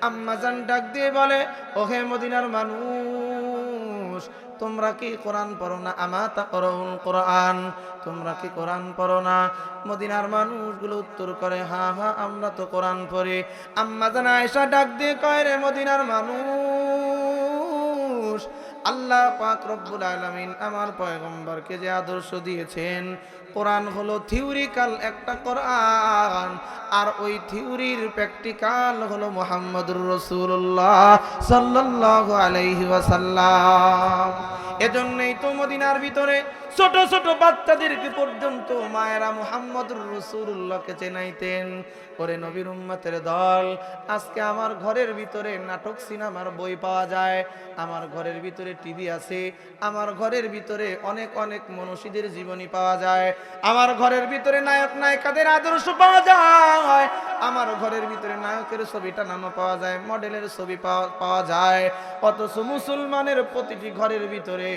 আম্মা জান ডাক দিয়ে বলে, ওহে মদিনার মানুষ, তোমরা কি কোরআন পড়ো না? আমা তাকরাউল কোরআন, তোমরা কি কোরআন পড়ো না? মদিনার মানুষগুলো উত্তর করে, হ্যাঁ হ্যাঁ আমরা তো কোরআন পড়ি। আম্মা জান আয়েশা ডাক দিয়ে কয়, রে মদিনার মানুষ, আল্লাহ পাক রব্বুল আলামিন আমার পয়গম্বরকে যে আদর্শ দিয়েছেন, কোরআন হলো থিওরিক্যাল একটা কোরআন, আর ওই থিওরির প্র্যাকটিক্যাল হলো মুহাম্মদুর রাসূলুল্লাহ সাল্লাল্লাহু আলাইহি ওয়াসাল্লাম। এজন্যই তো মদিনার ভিতরে ছোট ছোট বাচ্চাদেরকে পর্যন্ত মায়েরা মুহাম্মদুর রাসূলুল্লাহকে চেনাইতেন। ওরে নবীর উম্মতের দল, আজকে আমার ঘরের ভিতরে নাটক সিনেমার বই পাওয়া যায়, আমার ঘরের ভিতরে টিভি আছে, আমার ঘরের ভিতরে অনেক অনেক মনীষীদের জীবনী পাওয়া যায়, আমার ঘরের ভিতরে নায়ক নায়িকাদের আদর্শ পাওয়া যায়, আমার ঘরের ভিতরে নায়কের ছবি টানানো পাওয়া যায়, মডেলের ছবি পাওয়া যায়। অথচ মুসলমানের প্রতিটি ঘরের ভিতরে,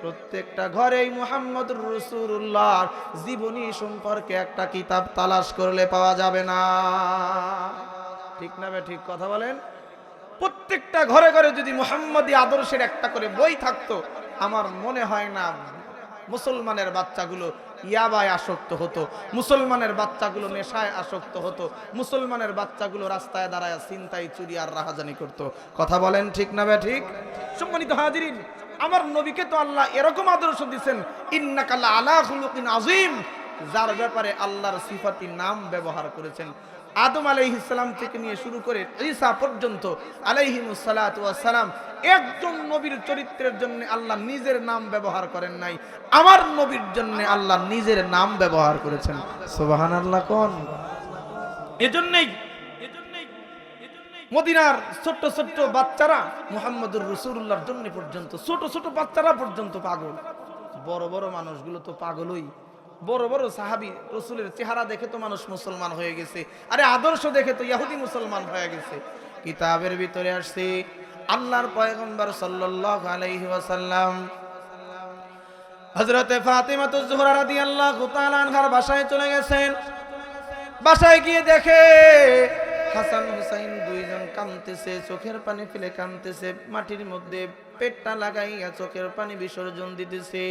প্রত্যেকটা ঘরেই মুহাম্মদুর রাসূলুল্লাহর জীবনী সম্পর্কে একটা কিতাব তালাশ করলে পাওয়া যাবে না। ঠিক না বে ঠিক কথা বলেন? প্রত্যেকটা ঘরে ঘরে যদি মুহাম্মদী আদর্শের একটা করে বই থাকতো, আমার মনে হয় না মুসলমানের বাচ্চাগুলো ইয়াবায় আসক্ত হতো, মুসলমানের বাচ্চাগুলো নেশায় আসক্ত হতো, মুসলমানের বাচ্চাগুলো রাস্তায় দাঁড়ায় ছিনতাই চুরি আর রাহাজানি করতো। কথা বলেন ঠিক না বে ঠিক? সম্মানিত হাজিরিন, আমার নবীকে তো আল্লাহ এরকম আদর্শ দিয়েছেন, ইন্নাকা লাআলা খুলুকিন আযীম, যার ব্যাপারে আল্লাহর সিফাতি নাম ব্যবহার করেছেন। আদম আলাইহিস সালাম থেকে নিয়ে শুরু করে ঈসা পর্যন্ত আলাইহিমুস সালাতু ওয়াস সালাম, একজন নবীর চরিত্রের জন্য আল্লাহ নিজের নাম ব্যবহার করেন নাই, আমার নবীর জন্য আল্লাহ নিজের নাম ব্যবহার করেছেন। সুবহানাল্লাহ কোন? এজন্যই মদিনার ছোট্ট ছোট্ট বাচ্চারা মুহাম্মদুর রাসূলুল্লাহর জন্য পর্যন্ত, ছোট ছোট বাচ্চারা পর্যন্ত পাগল, বড় বড় মানুষগুলো তো পাগলই। বড় বড় সাহাবী রাসূলের চেহারা দেখে তো মানুষ মুসলমান হয়ে গেছে, আরে আদর্শ দেখে তো ইহুদি মুসলমান হয়ে গেছে। কিতাবের ভিতরে আসছে আল্লাহর পয়গম্বর সাল্লাল্লাহু আলাইহি ওয়াসাল্লাম হযরত ফাতিমাতুজ জোহরা রাদিয়াল্লাহু তাআলা আনহার বাসায় চলে গেছেন। বাসায় গিয়ে দেখে হাসান হুসাইন দুইজন কাঁদতেছে, চোখের পানি ফেলে কাঁদতেছে, মাটির মধ্যে পেটটা লাগাইয়া চোখের পানি বিসর্জন দিতেছে।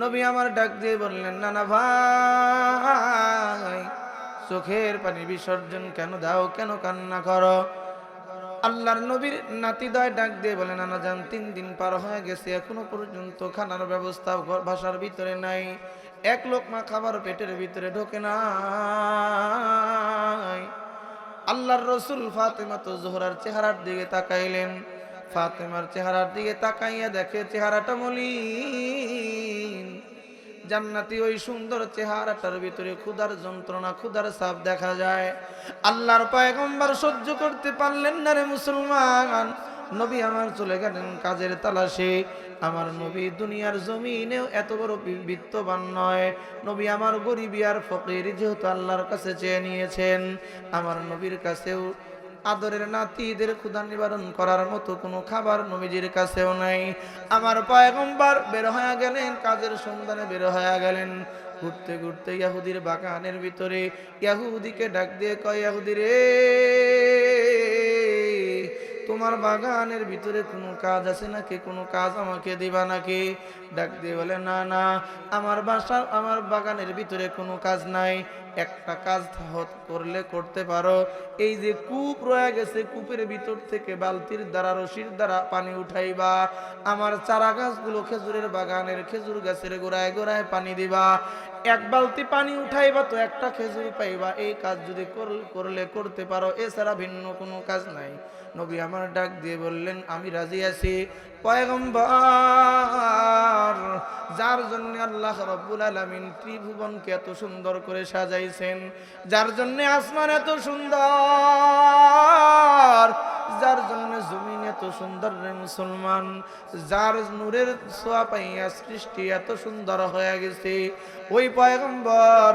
নবী আমার ডাক দিয়ে বললেন, নানা ভাই, চোখের পানি বিসর্জন কেন দাও, কেন কান্না করো? আল্লাহর নবীর নাতিদয় ডাক দিয়ে বলে, নানা জান, 3 দিন পার হয়ে গেছে, এখনো পর্যন্ত খানার ব্যবস্থা বাসার ভিতরে নাই, এক লোকমা খাবার পেটের ভিতরে ঢোকে নাই। আল্লাহর রাসূল ফাতিমাতুজ জোহরার চেহারার দিকে তাকাইলেন, ফাতেমার চেহারার দিকে তাকাইয়া দেখে চেহারাটা মলিন। জান্নাতি ওই সুন্দর চেহারাটার ভিতরে ক্ষুধার যন্ত্রণা, ক্ষুধার ছাপ দেখা যায়। আল্লাহর পয়গম্বর সহ্য করতে পারলেন না রে মুসলমান, নবী আমার চলে গেলেন কাজের তালাশে। আমার নবী দুনিয়ার জমিনেও এত বড় বিত্তবান নয়, নবী আমার গরিবী আর ফকির যেহেতু আল্লাহর কাছে চেয়ে নিয়েছেন, আমার নবীর কাছেও আদরের নাতিদের ক্ষুধা নিবারণ করার মতো কোনো খাবার নবীজির কাছেও নাই। আমার পয়গম্বর বের হয়ে গেলেন, কাজের সন্ধানে বের হয়ে গেলেন। ঘুরতে ঘুরতে ইহুদির বাগানের ভিতরে ইহুদিকে ডাক দিয়ে কয়, ইহুদি রে, তোমার বাগানের ভিতরে কোনো কাজ আছে নাকি, কোনো কাজ আমাকে দিবা নাকি? ডাক দিয়ে বলে, না না, আমার বাগানের ভিতরে কোনো কাজ নাই, একটা কাজ করলে করতে পারো, এই যে কূপ রয়ে গেছে, কূপের ভিতর থেকে বালতির দ্বারা, রশির দ্বারা পানি উঠাইবা, আমার চারা গাছগুলো, খেজুরের বাগানের খেজুর গাছের গোড়ায় গোড়ায় পানি দিবা, 1 বালতি পানি উঠাইবা তো একটা খেজুর পাইবা, এই কাজ যদি করলে করতে পারো, এছাড়া ভিন্ন কোনো কাজ নাই। নবী আমার ডাক দিয়ে বললেন, আমি রাজি আছি। পয়গম্বর, যার জন্য আল্লাহ রাব্বুল আলামিন ত্রিভুবনকে এত সুন্দর করে সাজাইছেন, যার জন্য আসমান এত সুন্দর, যার জন্য জমিন এত সুন্দর রে মুসলমান, যার নূরের ছোঁয়া পাইয়া সৃষ্টি এত সুন্দর হয়ে গেছে, ওই পয়গম্বর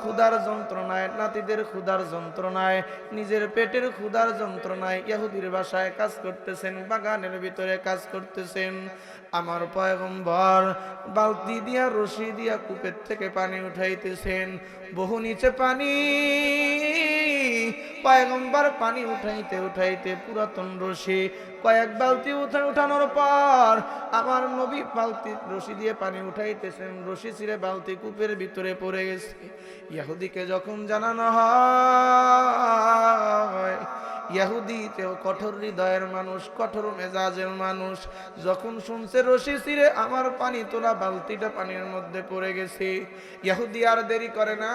ক্ষুধার যন্ত্রণায়, নাতিদের ক্ষুধার যন্ত্রণায়, নিজের পেটের ক্ষুধার যন্ত্রণায় ইহুদির বাসায় কাজ করতেছেন, বাগানের ভিতরে কাজ করতেছেন। আমার পয়গম্বর বালতি দিয়া রশি দিয়া কূপের থেকে পানি উঠাইতেছেন, বহু নিচে পানি। পয়গম্বর পানি উঠাইতে উঠাইতে পুরাতন রশি কয়েক বালতি উঠানোর পর আমার নবী বালতি রশি দিয়ে পানি উঠাইতেছেন, রশি ছিঁড়ে বালতি কূপের ভিতরে পড়ে গেছে। ইহুদিকে যখন জানানো হয়, ইহুদি তেও কঠোর হৃদয়ের মানুষ, কঠোর মেজাজের মানুষ, যখন শুনছে রশি ছিঁড়ে আমার পানি তোলা বালতিটা পানির মধ্যে পড়ে গেছে, ইহুদি আর দেরি করে না,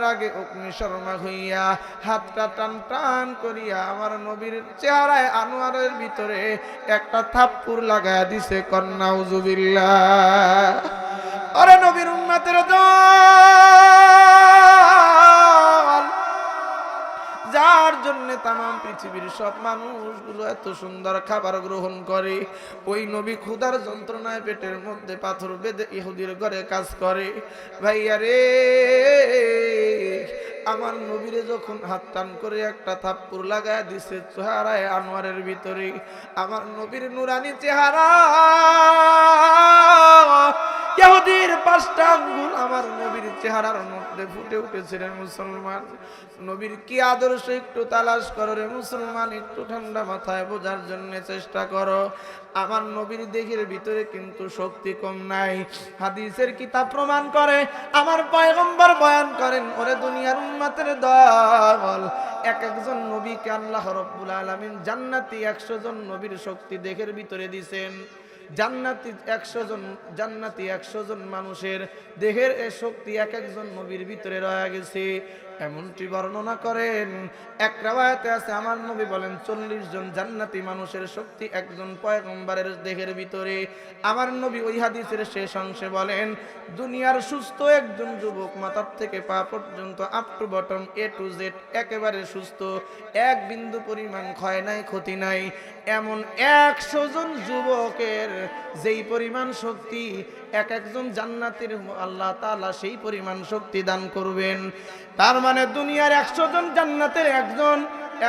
রাগে অগ্নিশর্মা হইয়া হাতটা টান টান করিয়া আমার নবীর চেহারায় আনোয়ারের ভিতরে একটা থাপ্পড় লাগায়া দিছে। কন্নাউজুবিল্লাহ। আরে নবীর উম্মতের দল, যার জন্য তামাম পৃথিবীর সব মানুষগুলো এত সুন্দর খাবার গ্রহণ করে, ওই নবী ক্ষুধার যন্ত্রণায় পেটের মধ্যে পাথর বেঁধে ইহুদির ঘরে কাজ করে। ভাইয়া রে, আমার নবীরে যখন হাত টান করে একটা থাপ্পড় লাগায় দিছে চেহারায় আনোয়ারের ভিতরে, আমার নবীর নুরানি চেহারা, ইহুদির 5টা আঙ্গুল আমার নবীর চেহারার মধ্যে ফুটে উঠেছে রে মুসলমান। নবীর কি আদর্শ একটু তালাশ করো রে মুসলমান, একটু ঠান্ডা মাথায় বোঝার জন্য চেষ্টা করো। আমার নবীর দেহের ভিতরে কিন্তু শক্তি কম নাই। হাদিসের কিতাব প্রমাণ করে, আমার পয়গম্বর বয়ান করেন, ওরে দুনিয়ার উম্মতের দল, এক একজন নবীকে আল্লাহ রাব্বুল আলামিন জান্নাতি 100 জন নবীর শক্তি দেহের ভিতরে দিয়েছেন। জান্নাতি 100 জন মানুষের দেহের এ শক্তি এক একজন নবীর ভিতরে রয়ে গেছে। এমনটি বর্ণনা করেন, এক রাওয়ায়াতে আছে আমার নবী বলেন 40 জন জান্নাতি মানুষের শক্তি একজন পয়গম্বরের দেহের ভিতরে। আমার নবী ওই হাদিসের শেষ অংশে বলেন, দুনিয়ার সুস্থ একজন যুবক মাথার থেকে পা পর্যন্ত up to bottom A to Z একেবারে সুস্থ, এক বিন্দু পরিমাণ ক্ষয় নাই, ক্ষতি নাই, এমন 100 জন যুবকের যেই পরিমাণ শক্তি এক একজন জান্নাতের আল্লাহ তাআলা সেই পরিমাণ শক্তি দান করবেন। তার মানে দুনিয়ার 100 জন জান্নাতের একজন,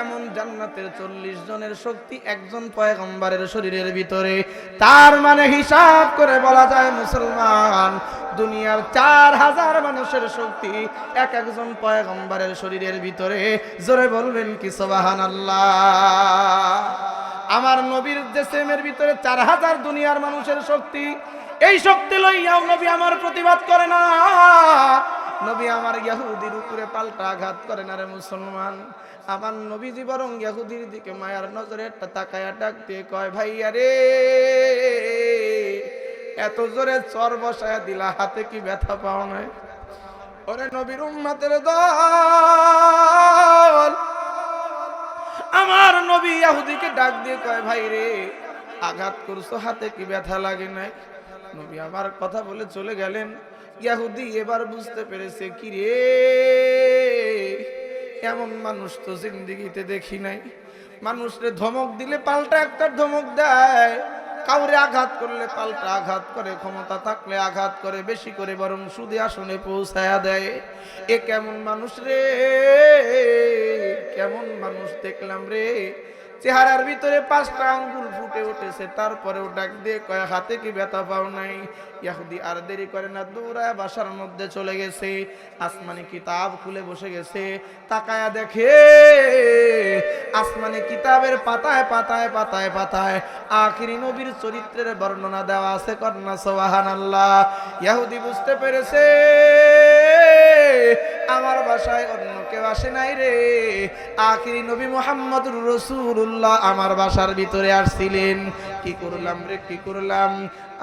এমন জান্নাতের 40 জনের শক্তি একজন পয়গম্বরের শরীরের ভিতরে। তার মানে হিসাব করে বলা যায় মুসলমান, দুনিয়ার 4000 মানুষের শক্তি এক একজন পয়গম্বরের শরীরের ভিতরে। জোরে বলবেন কি সুবহানাল্লাহ। আমার নবীর দেশের ভিতরে 4000 দুনিয়ার মানুষের শক্তি। এই শক্তি লইয়াও নবী আমার প্রতিবাদ করে না, নবী আমার ইহুদির উপরে পাল্টা আঘাত করে না রে মুসলমান। আমার নবীজি বরং ইহুদির দিকে মায়ার নজরে একটা তাকায়া ডাক দিয়ে কয়, ভাইয়া রে, এত জোরে চর বসায়া দিলা, হাতে কি ব্যথা পাও নাই? ওরে নবীর উম্মতের দল, আমার নবী ইহুদিকে ডাক দিয়ে কয়, ভাই রে, আঘাত করছো, হাতে কি ব্যথা লাগে নাই? নবী আমার কথা বলে চলে গেলেন। ইহুদি এবার বুঝতে পেরেছে, কি রে, এমন মানুষ তো জিন্দেগিতে দেখি নাই। মানুষরে ধমক দিলে পাল্টা একটা ধমক দেয়, কাউরে আঘাত করলে পাল্টা আঘাত করে, ক্ষমতা থাকলে আঘাত করে, বেশি করে বরং সুদে আসনে পৌঁছায়া দেয়। এ কেমন মানুষ রে, কেমন মানুষ দেখলাম রে। চেহারার ভিতরে 5টা আঙ্গুল ফুটে উঠেছে, তারপরেও ডাক দিয়ে কয়, হাতে কি ব্যথা পাও নাই? ইহুদি আর দেরি করে না, দৌড়ায় বাসার মধ্যে চলে গেছে, আসমানি কিতাব খুলে বসে গেছে। তাকায়া দেখে আসমানি কিতাবের পাতায় পাতায় পাতায় পাতায় আখিরি নবীর চরিত্রের বর্ণনা দেওয়া আছে। কন্যা সুবহানাল্লাহ। ইহুদি বুঝতে পেরেছে, আমার বাসায় অন্য কেউ আসে নাই রে, আখিরি নবী মুহাম্মদুর রাসূলুল্লাহ আমার বাসার ভিতরে আসছিলেন। কি করলাম রে, কি করলাম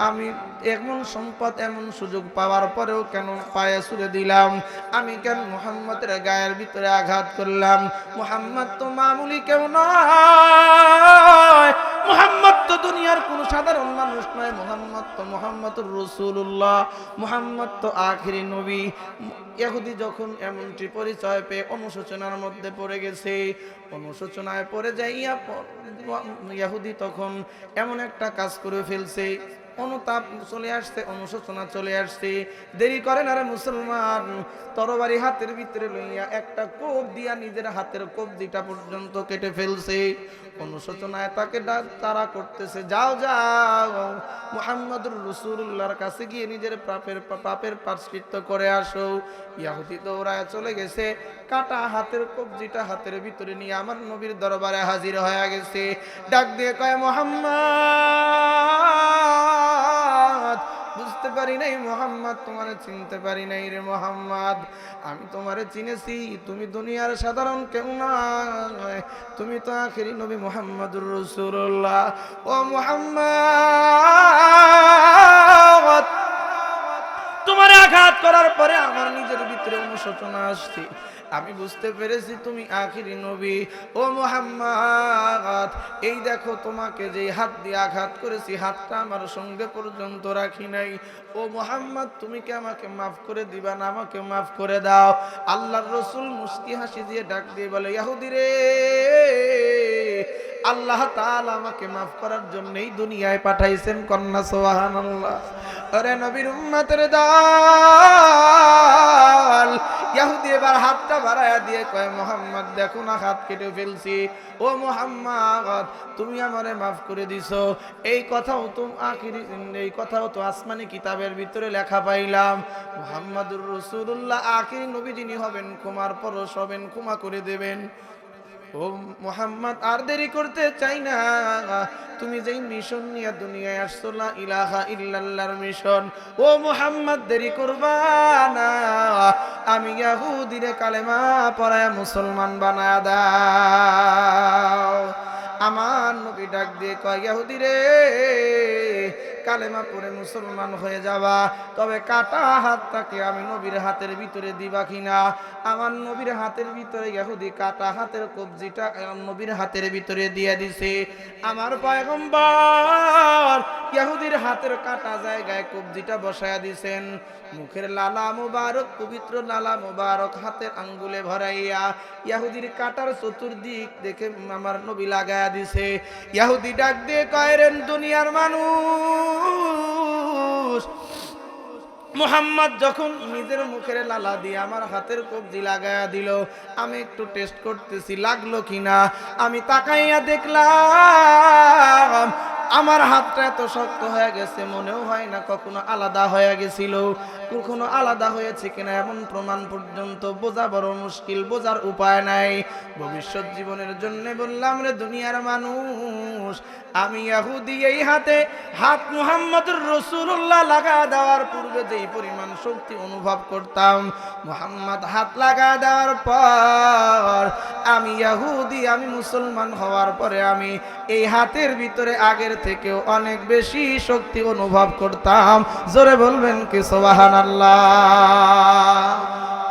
আমি? এমন সম্পদ, এমন সুযোগ পাওয়ার পরেও কেন পায়ে ছুঁড়ে দিলাম? আমি কেন মুহাম্মদের গায়ের ভিতরে আঘাত করলাম? মুহাম্মদ তো মামুলি কেউ নয়, মুহাম্মদ তো দুনিয়ার কোন সাধারণ মানুষ নয়, মুহাম্মদুর রাসূলুল্লাহ, মুহাম্মদ তো আখিরি নবী। ইহুদি যখন এমনটি পরিচয় পেয়ে অনুশোচনার মধ্যে পড়ে গেছে, অনুশোচনায় পড়ে যাইয়া ইহুদি তখন এমন একটা কাজ করে ফেলছে, অনুতাপ চলে আসছে, অনুশোচনা চলে আসছে। দেরি করে না রে মুসলমান, তরবারি হাতের ভিতরে লইয়া একটা কোপ দিয়া নিজের হাতের কবজিটা পর্যন্ত কেটে ফেলছে। অনুশোচনায় তাকে তারা করতেছে, যাও যাও মুহাম্মদুর রাসূলুল্লাহর কাছে গিয়ে নিজের পাপের প্রায়শ্চিত্ত করে আসো। ইহুদি দৌড়ায় চলে গেছে, কাটা হাতের কবজিটা হাতের ভিতরে নিয়ে আমার নবীর দরবারে হাজির হয়ে গেছে। ডাক দিয়ে কয়, মুহাম্মদ, বুঝতে পারি নাই মুহাম্মদ, তোমারে চিনতে পারি নাই রে মুহাম্মদ। আমি তোমারে চিনেছি, তুমি দুনিয়ার সাধারণ কেউ নয়, তুমি তো আখিরি নবী মুহাম্মদুর রাসূলুল্লাহ। ও মুহাম্মদ, তোমার আঘাত করার পরে আমার নিজের ভিতরে অনুশোচনা আসছে, আমি বুঝতে পেরেছি তুমি আখিরি নবী। ও মুহাম্মদ, এই দেখো তোমাকে যে হাত দিয়ে আঘাত করেছি, হাতটা আমার সঙ্গে পর্যন্ত রাখি নাই। ও মুহাম্মদ, তুমি কি আমাকে মাফ করে দিবা না? আমাকে মাফ করে দাও। আল্লাহর রাসূল মুস্কি হাসি দিয়ে ডাক দিয়ে বলে, ইহুদি রে, আল্লাহ তাআলা আমাকে মাফ করার জন্যই দুনিয়ায় পাঠাইছেন। কন্যা সুবহানাল্লাহ। আরে নবীর উম্মতের দল, ইহুদি এবার হাতটা বাড়ায়া দিয়ে কয়, মুহাম্মদ দেখো না, হাত কেটে ফেলছি। ও মুহাম্মদ, তুমি আমারে মাফ করে দিছো। এই কথাও তো এই কথাও তো আসমানি কিতাবের ভিতরে লেখা পাইলাম। মুহাম্মদুর রাসূলুল্লাহ আখিরি নবী যিনি হবেন, ক্ষমার পরশ হবেন, ক্ষমা করে দেবেন। ও মুহাম্মদ, আর দেরি করতে চাই না, তুমি যেই মিশন নিয়ে দুনিয়ায় আসছো, লা ইলাহা ইল্লাল্লাহর মিশন, ও মুহাম্মদ দেরি করবা না, আমি ইহুদিরে কালেমা পড়ায়া মুসলমান বানায়া দাও। আমার নবী ডাক দিয়ে কয়, ইহুদি রে, কালেমা পড়ে মুসলমান হয়ে যাবা, তবে কাটা হাতটাকে আমি নবীর হাতের ভিতরে দিবা কিনা? আমার নবীর হাতের ভিতরে ইহুদি কাটা হাতের কবজিটা নবীর হাতের ভিতরে দিয়ে দিছে। আমার পয়গম্বর ইহুদির হাতের কাটা জায়গায় কবজিটা বসায়া দিছেন। মুখের লালা মুবারক, পবিত্র লালা মুবারক হাতের আঙ্গুলে ভরাইয়া ইহুদির কাটার চতুর্দিক দেখে আমার নবী লাগায়া দিছে। ইহুদি ডাক দিয়ে কয়, রে দুনিয়ার মানুষ, মুহাম্মদ যখন নিজের মুখের লালা দিয়ে আমার হাতের কবজি লাগায়া দিল, আমি একটু টেস্ট করতেছি লাগলো কিনা। আমি তাকাইয়া দেখলাম আমার হাতটা এত শক্ত হয়ে গেছে, মনেও হয় না কখনো আলাদা হয়ে গেছিল। কখনো আলাদা হয়েছে কিনা এমন প্রমাণ পর্যন্ত বোঝা বড় মুশকিল, বোঝার উপায় নাই। ভবিষ্যৎ জীবনের জন্য বললাম, রে দুনিয়ার মানুষ, আমি ইহুদি এই হাত মুহাম্মদুর রাসূলুল্লাহ লাগা দেওয়ার পূর্বে যেই পরিমাণ শক্তি অনুভব করতাম, মুহাম্মদ হাত লাগা দেওয়ার পর আমি ইহুদি, আমি মুসলমান হওয়ার পরে আমি এই হাতের ভিতরে আগের থেকেও অনেক বেশি শক্তি অনুভব করতাম। জোরে বলবেন কি সুবহানাল্লাহ।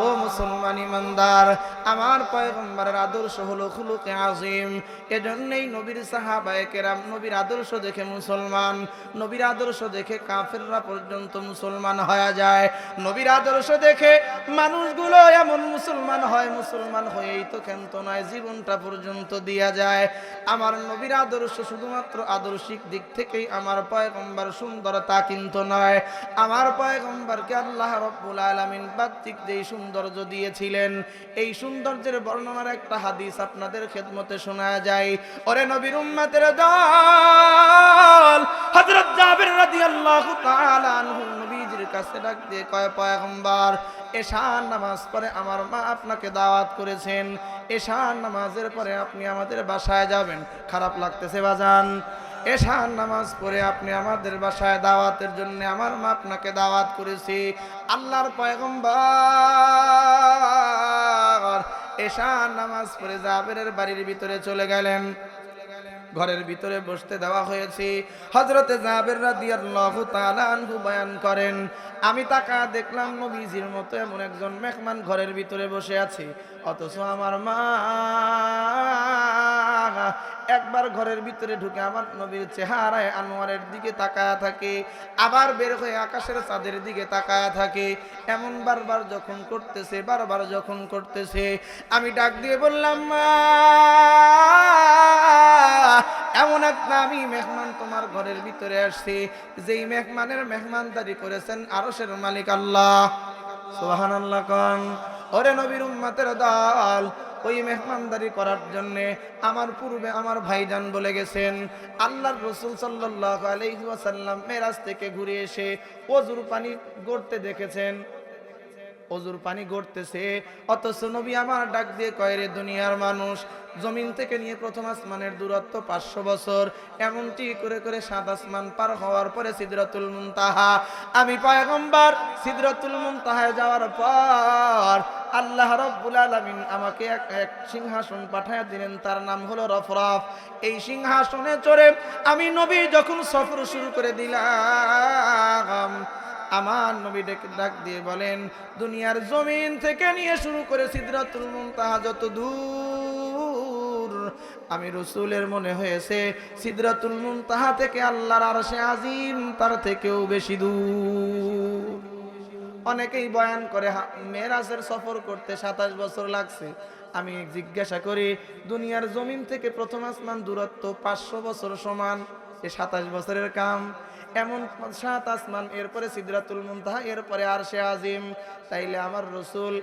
ও মুসলমান ইমানদার, আমার পয়গম্বরের আদর্শ হলো খুলুকে আযীম। এজন্যই নবীর সাহাবায়ে কেরাম নবীর আদর্শ দেখে মুসলমান, নবীর আদর্শ দেখে কাফেররা পর্যন্ত মুসলমান হয়ে যায়। নবীর আদর্শ দেখে মানুষগুলো এমন মুসলমান হয়, মুসলমান হয়েই তো ক্ষান্ত নয়, জীবনটা পর্যন্ত দিয়া যায়। আমার নবীর আদর্শ শুধুমাত্র আদর্শিক দিক থেকেই আমার পয়গম্বর সুন্দর তা কিন্তু নয়। আমার পয়গম্বরকে আল্লাহ রাব্বুল আলামিন বাহ্যিক যেই সৌন্দর্য দিয়েছিলেন, এই সৌন্দর্যের বর্ণনার একটা হাদিস আপনাদের খেদমতে শোনা যায়। ওরে নবীর উম্মতের দল, হযরত জাবের রাদিয়াল্লাহু তাআলা আনহু নবীজির কাছে ডাক দিয়ে কয়, পয়গম্বর, এশার নামাজ পড়ে আমার মা আপনাকে দাওয়াত করেছেন, এশার নামাজের পরে আপনি আমাদের বাসায় যাবেন। খারাপ লাগতেছে বাজান? এশার নামাজ পড়ে আপনি আমাদের বাসায় দাওয়াতের জন্য আমার মা আপনাকে দাওয়াত করেছে। আল্লাহর পয়গম্বর এশার নামাজ পড়ে জাবেরের বাড়ির ভিতরে চলে গেলেন। ঘরের ভিতরে বসতে দেওয়া হয়েছে। হযরতে জাবের রাদিয়াল্লাহু তাআলা আনহু বয়ান করেন, আমি তাকা দেখলাম নবীজির মতো এমন একজন মেহমান ঘরের ভিতরে বসে আছে, অথচ আমার মা একবার ঘরের ভিতরে ঢুকে আমার নবীর চেহারায় আনোয়ারের দিকে তাকায়া থাকে, আবার বের হয়ে আকাশের চাঁদের দিকে তাকায়া থাকে। এমন বারবার যখন করতেছে, আমি ডাক দিয়ে বললাম, মা, এমন একটা আমি মেহমান তোমার ঘরের ভিতরে আসছি, যেই মেহমানের মেহমানদারি করেছেন আরশের মালিক আল্লাহ। সুবহানাল্লাহ কোন। ওরে নবীর উম্মতের দল, ওই মেহমানদারি করার জন্যে আমার পূর্বে আমার ভাইজান বলে গেছেন, আল্লাহর রাসূল সাল্লাল্লাহু আলাইহি ওয়াসাল্লাম মেরাজ থেকে ঘুরে এসে ওযুর পানি গড়তে দেখেছেন, ওযুর পানি গড়তেছে। অথচ নবী আমার ডাক দিয়ে কয়, রে দুনিয়ার মানুষ, জমিন থেকে নিয়ে প্রথম আসমানের দূরত্ব 500 বছর, এমনটি করে করে 7 আসমান পার হওয়ার পরে সিদরাতুল মুনতাহা, আমি পয়গম্বর সিদরাতুল মুনতাহায় যাওয়ার পর আল্লাহ রাব্বুল আলামিন আমাকে এক সিংহাসন পাঠায়া দিলেন, তার নাম হলো রফরফ। এই সিংহাসনে চড়ে আমি নবী যখন সফর শুরু করে দিলাম, আমার নবী ডাক দিয়ে বলেন, দুনিয়ার জমিন থেকে নিয়ে শুরু করে সিদরাতুল মুনতাহা যত দূর, আমি রাসূলের মনে হয়েছে সিদরাতুল মুনতাহা থেকে আল্লাহর আরশে আজিম তার থেকেও বেশি দূর। অনেকেই বয়ান করে মেরাজের সফর করতে 27 বছর লাগছে। আমি জিজ্ঞাসা করি, দুনিয়ার জমিন থেকে প্রথম আসমান দূরত্ব 500 বছর সমান, এ 27 বছরের কাম। এমন 7 আসমান, এরপরে সিদরাতুল মুনতাহা, এরপরে আরশে আজিম। তাইলে আমার রাসূল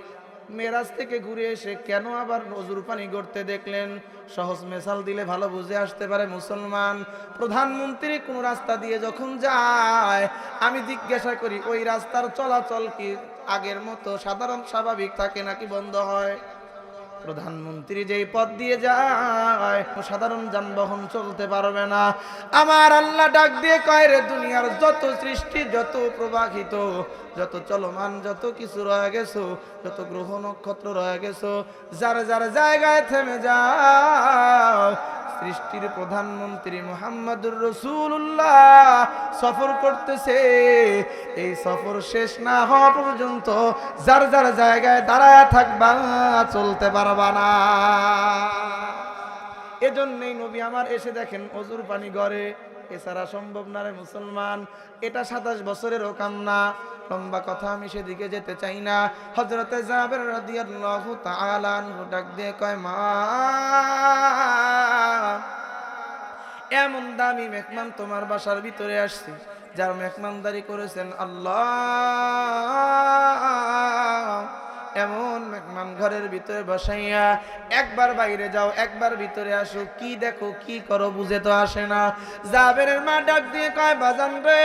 মেরাজ থেকে ঘুরে এসে কেন আবার ওযুর পানি গড়তে দেখলেন? সহজ মেসাল দিলে ভালো বুঝে আসতে পারে মুসলমান। প্রধানমন্ত্রী কোন রাস্তা দিয়ে যখন যায়, আমি জিজ্ঞাসা করি, ওই রাস্তার চলাচল কি আগের মতো সাধারণ স্বাভাবিক থাকে নাকি বন্ধ হয়? প্রধানমন্ত্রী যেই পথ দিয়ে যায়, সাধারণ যানবাহন চলতে পারবে না। আমার আল্লাহ ডাক দিয়ে কয়, রে দুনিয়ার যত সৃষ্টি, যত প্রবাহিত, যত চলমান, যত কিছু রয়ে গেছো, যত গ্রহ নক্ষত্র রয়ে গেছো, যার যার জায়গায় থেমে যাও। সৃষ্টির প্রধানমন্ত্রী মুহাম্মদুর রাসূলুল্লাহ সফর করতেছে, এই সফর শেষ না হওয়া পর্যন্ত যার যার জায়গায় দাঁড়ায় থাকবা, চলতে পারবা না। এজন্যই নবী আমার এসে দেখেন ওযুর পানি গড়ে, এছাড়া সম্ভব না রে মুসলমান। এটা 27 বছরেরও কাম না। লম্বা কথা, আমি সেদিকে যেতে চাই না। হযরতে জাবের রাদিয়াল্লাহু তাআলা আনহু ডাক দিয়ে কয়, মা, এমন দামি মেহমান তোমার বাসার ভিতরে আসছে, যার মেহমানদারি করেছেন আল্লাহ। এমন মেহমান ঘরের ভিতরে বসাইয়া, একবার বাইরে যাও, একবার ভিতরে আসো, কি দেখো কি করো বুঝে তো আসে না। জাবেরের মা ডাক দিয়ে কয়, বাজান রে,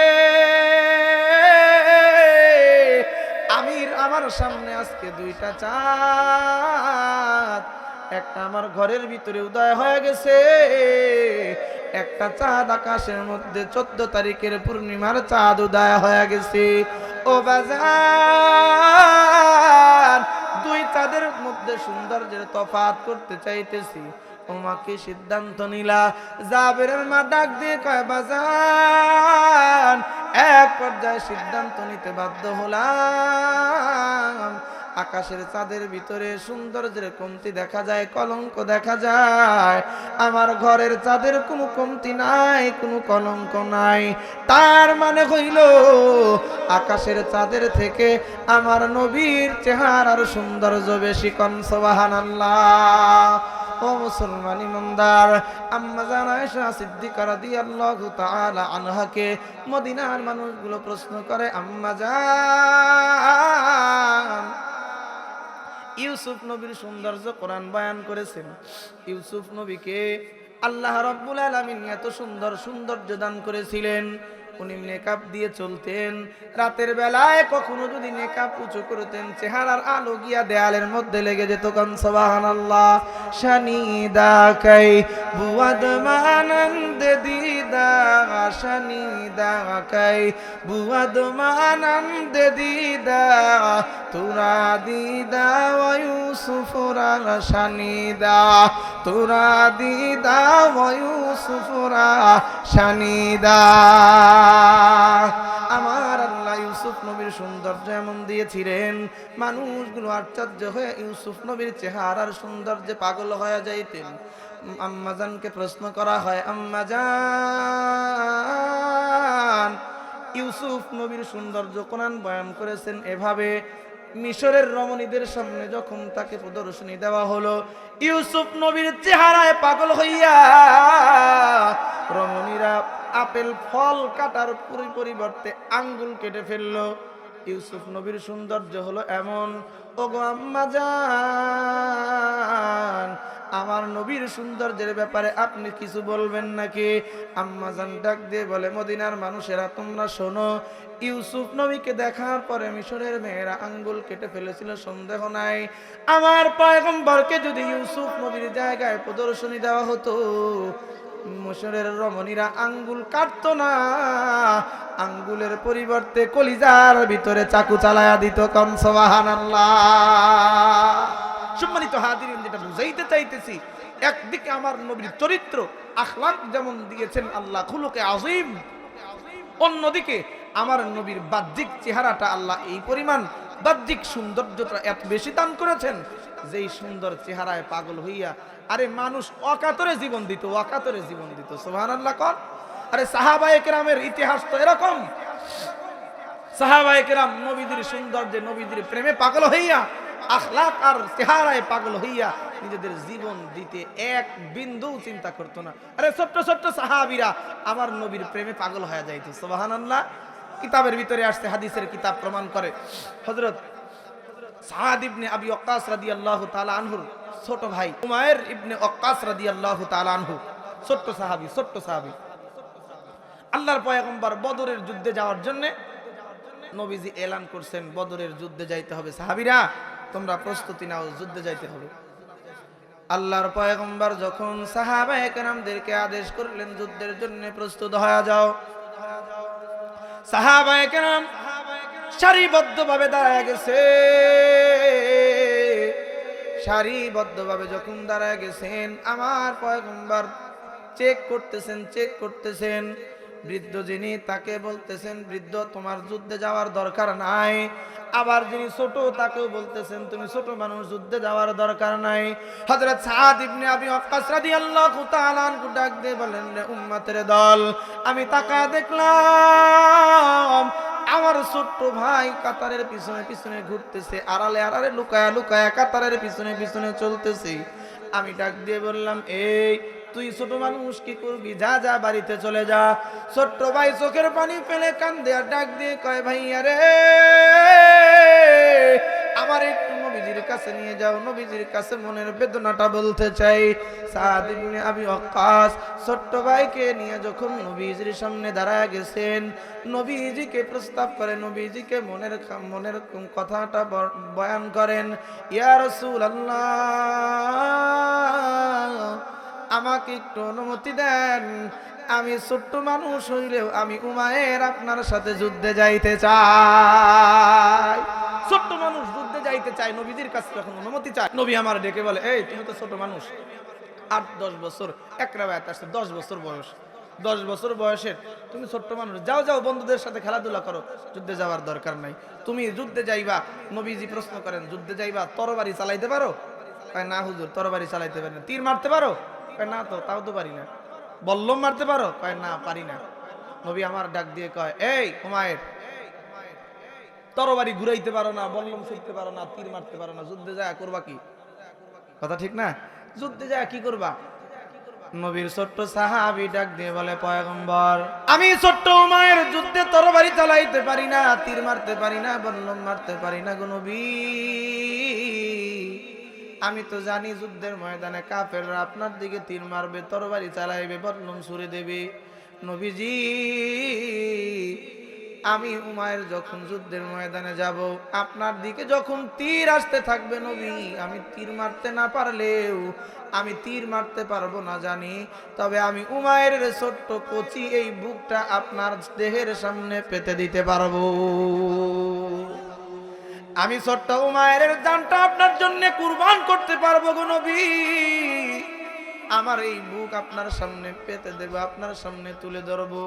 আমার সামনে আজকে 2টা চাঁদ, একটা আমার ঘরের ভিতরে উদয় হয়ে গেছে, একটা চাঁদ আকাশের মধ্যে 14 তারিখের পূর্ণিমার চাঁদ উদয় হয়ে গেছে। ও বাজান, 2 চাঁদের মধ্যে সৌন্দর্যের তফাৎ করতে চাইতেছি, তোমাকে সিদ্ধান্ত নিলা। জাবেরের মা ডাক দিয়ে কয়, বাজান, এক পর্যায়ে সিদ্ধান্ত নিতে বাধ্য হলাম। আকাশের চাঁদের ভিতরে সৌন্দর্যের কমতি দেখা যায়, কলঙ্ক দেখা যায়। আমার ঘরের চাঁদের কোনো কমতি নাই, কোনো কলঙ্ক নাই। তার মানে হইল আকাশের চাঁদের থেকে আমার নবীর চেহারার সৌন্দর্য বেশি। কোন সুবহানাল্লাহ। ও মুসলমান ইমানদার, আম্মা জান আয়েশা সিদ্দিকা রাদিয়াল্লাহু তাআলা আনহাকে মদিনার মানুষগুলো প্রশ্ন করে, আম্মা জান, ইউসুফ নবীর সৌন্দর্য কোরআন বয়ান করেছেন। ইউসুফ নবীকে আল্লাহ রাব্বুল আলামিন এত সুন্দর সৌন্দর্য দান করেছিলেন, উনি নেকাব দিয়ে চলতেন। রাতের বেলায় কখনো যদি নেকাব উঁচু করতেন, চেহারার আলো গিয়া দেয়ালের মধ্যে লেগে যেত। কান সুবহানাল্লাহ। শানিদা কাই বুয়াদ মানন্দ দিদা, শানিদা কাই বুয়াদ মানন্দ দিদা, তুরা দিদা ওয়া ইউসুফরা শানিদা, তুরা দিদা ওয়া ইউসুফরা শানিদা। আমার আল্লাহ ইউসুফ নবীর সৌন্দর্য এমন দিয়েছিলেন, মানুষগুলো আশ্চর্য হয়ে ইউসুফ নবীর চেহারার সৌন্দর্যে পাগল হয়ে যাইতেন। আম্মাজানকে প্রশ্ন করা হয়, আম্মাজান, ইউসুফ নবীর সৌন্দর্য কোরআন বয়ান করেছেন এভাবে, মিশরের রমণীদের সামনে যখন তাকে প্রদর্শনী দেওয়া হলো, ইউসুফ নবীর চেহারায় পাগল হইয়া রমণীরা আপেল ফল কাটার পরিবর্তে আঙ্গুল কেটে ফেললো। ইউসুফ নবীর সৌন্দর্য হলো এমন। ওগো আম্মাজান, আমার নবীর সৌন্দর্যের ব্যাপারে আপনি কিছু বলবেন নাকি? আম্মাজান ডাক দিয়ে বলে, মদিনার মানুষেরা তোমরা শোনো, ইউসুফ নবীকে দেখার পরে মিশরের মেয়েরা আঙ্গুল কেটে ফেলেছিল, সন্দেহ নাই। আমার পয়গম্বরকে যদি ইউসুফ নবীর জায়গায় প্রদর্শনী দেওয়া হতো, মিশরের রমণীরা আঙ্গুল কাটতো না, আঙ্গুলের পরিবর্তে কলিজার ভিতরে চাকু চালায়া দিত। কম সুবহানাল্লাহ। সম্মানিত হাজিরিন, যেটা বুঝাইতে চাইতেছি, একদিকে আমার নবীর চরিত্র আখলাক যেমন দিয়েছেন আল্লাহ, খুলুকে আযীম, অন্যদিকে আমার নবীর বাহ্যিক চেহারাটা আল্লাহ এই পরিমাণ বাহ্যিক সৌন্দর্যটা এত বেশি দান করেছেন, যেই সুন্দর চেহারায় পাগল হইয়া আরে মানুষ অকাতরে জীবন দিত, অকাতরে জীবন দিত। সুবহানাল্লাহ কর। আরে সাহাবায়ে কেরামের ইতিহাস তো এরকম। সাহাবায়ে কেরাম নবীদের সৌন্দর্যে, নবীদের প্রেমে পাগল হইয়া, আখলাক আর চেহারায় পাগল হইয়া নিজেদের জীবন দিতে এক বিন্দু চিন্তা করতো না। আরে ছোট্ট ছোট্ট সাহাবীরা আমার নবীর প্রেমে পাগল হয়ে যাইত। সুবহানাল্লাহ। কিতাবের ভিতরে আসছে, হাদিসের কিতাব প্রমাণ করে, হযরত সাদ ইবনে আবি ওয়াক্কাস রাদিয়াল্লাহু তাআলা আনহুর ছোট ভাই উমাইর ইবনে ওয়াক্কাস রাদিয়াল্লাহু তাআলা আনহু, ছোট্ট সাহাবী, ছোট্ট সাহাবী। আল্লাহর পয়গম্বর বদরের যুদ্ধে যাওয়ার জন্য নবীজি এলান করছেন, বদরের যুদ্ধে যাইতে হবে, সাহাবীরা তোমরা প্রস্তুতি নাও, যুদ্ধে যাইতে হবে। আল্লাহর পয়গম্বর যখন সাহাবায়ে কেরামদেরকে আদেশ করলেন যুদ্ধের জন্য প্রস্তুত হয়ে যাও, সাহাবায়ে কেরাম সারিবদ্ধভাবে দাঁড়ায় গেছে। সারিবদ্ধভাবে যখন দাঁড়ায় গেছেন, আমার পয়গম্বর চেক করতেছেন। বৃদ্ধ যিনি তাকে বলতেছেন, বৃদ্ধ তোমার যুদ্ধে যাওয়ার দরকার নাই। আবার যিনি ছোট তাকেও বলতেছেন, তুমি ছোট মানুষ, যুদ্ধে যাওয়ার দরকার নাই। হযরত সাদ ইবনে আবি ওয়াক্কাস রাদিয়াল্লাহু তাআলা আনহু ডাক দিয়ে বলেন, রে উম্মতের দল, আমি তাকায় দেখলাম আমার ছোট্ট ভাই কাতারের পিছনে পিছনে ঘুরতেছে, আড়ালে আড়ালে লুকায়া লুকায়া কাতারের পিছনে পিছনে চলতেছে। আমি ডাক দিয়ে বললাম, এই তুই ছোট মানুষ কি করবি, যা যা বাড়িতে চলে যা। ছোট্ট ভাই চোখের পানি ফেলে কান্দে আর ডাক দিয়ে কয়, ভাইয়া রে, আমার একটু নবীজির কাছে নিয়ে যাও, নবীজির কাছে মনের বেদনাটা বলতে চাই। সাদ ইবনে আবি ওয়াক্কাস ছোট্ট ভাইকে নিয়ে যখন নবীজির সামনে দাঁড়ায় গেছেন, নবীজিকে প্রস্তাব করে, নবীজিকে মনের কথাটা বয়ান করেন। ইয়া রাসূলুল্লাহ, আমাকে একটু অনুমতি দেন, আমি ছোট্ট মানুষ হইলেও আমি উমায়ের আপনার সাথে যুদ্ধে যাইতে চাই। ছোট্ট মানুষ যুদ্ধে যাইতে চাই, নবীজির কাছে যখন অনুমতি চায়, নবী আমার ডেকে বলে, এই তুমি তো ছোট মানুষ, 8-10 বছর, এক রাওয়ায়াত আসছে 10 বছর বয়স, 10 বছর বয়সের তুমি ছোট্ট মানুষ, যাও যাও বন্ধুদের সাথে খেলাধুলা করো, যুদ্ধে যাওয়ার দরকার নাই। তুমি যুদ্ধে যাইবা, নবীজি প্রশ্ন করেন, যুদ্ধে যাইবা তরবারি চালাইতে পারো? কয় না হুজুর, তরবারি চালাইতে পারি না। তীর মারতে পারো? কয় না, তো তাও তো পারি না। বল্লম মারতে পারো? কয় না, পারি না। নবী আমার ডাক দিয়ে কয়, এই উমায়ের, তরবারি ঘুরাইতে পারো না, বল্লম ছুঁড়তে পারো না, তীর মারতে পারো না, যুদ্ধে যায় করবা কি? কথা ঠিক না? যুদ্ধে যায় কি করবা? নবীর ছোট্ট সাহাবী ডাক দিয়ে বলে, পয়গম্বর, আমি ছোট্ট উমায়ের যুদ্ধে তরবারি চালাইতে পারি না, তীর মারতে পারি না, বল্লম মারতে পারি না গো নবী। আমি তো জানি যুদ্ধের ময়দানে কাফেররা আপনার দিকে তীর মারবে, তরবারি চালাইবে, বল্লম ছুঁড়ে দেবে। নবীজি, আমি উমায়ের যখন যুদ্ধের ময়দানে যাব, আপনার দিকে যখন তীর আসতে থাকবে নবী, আমি তীর মারতে না পারলেও আমি তীর মারতে পারবো না জানি, তবে আমি উমায়ের ছোট্ট কচি এই বুকটা আপনার দেহের সামনে পেতে দিতে পারবো। আমি ছোট্ট উমায়ের জানটা আপনার জন্য কুরবান করতে পারবো গো নবী। আমার এই বুক আপনার সামনে পেতে দেব, আপনার সামনে তুলে ধরবো।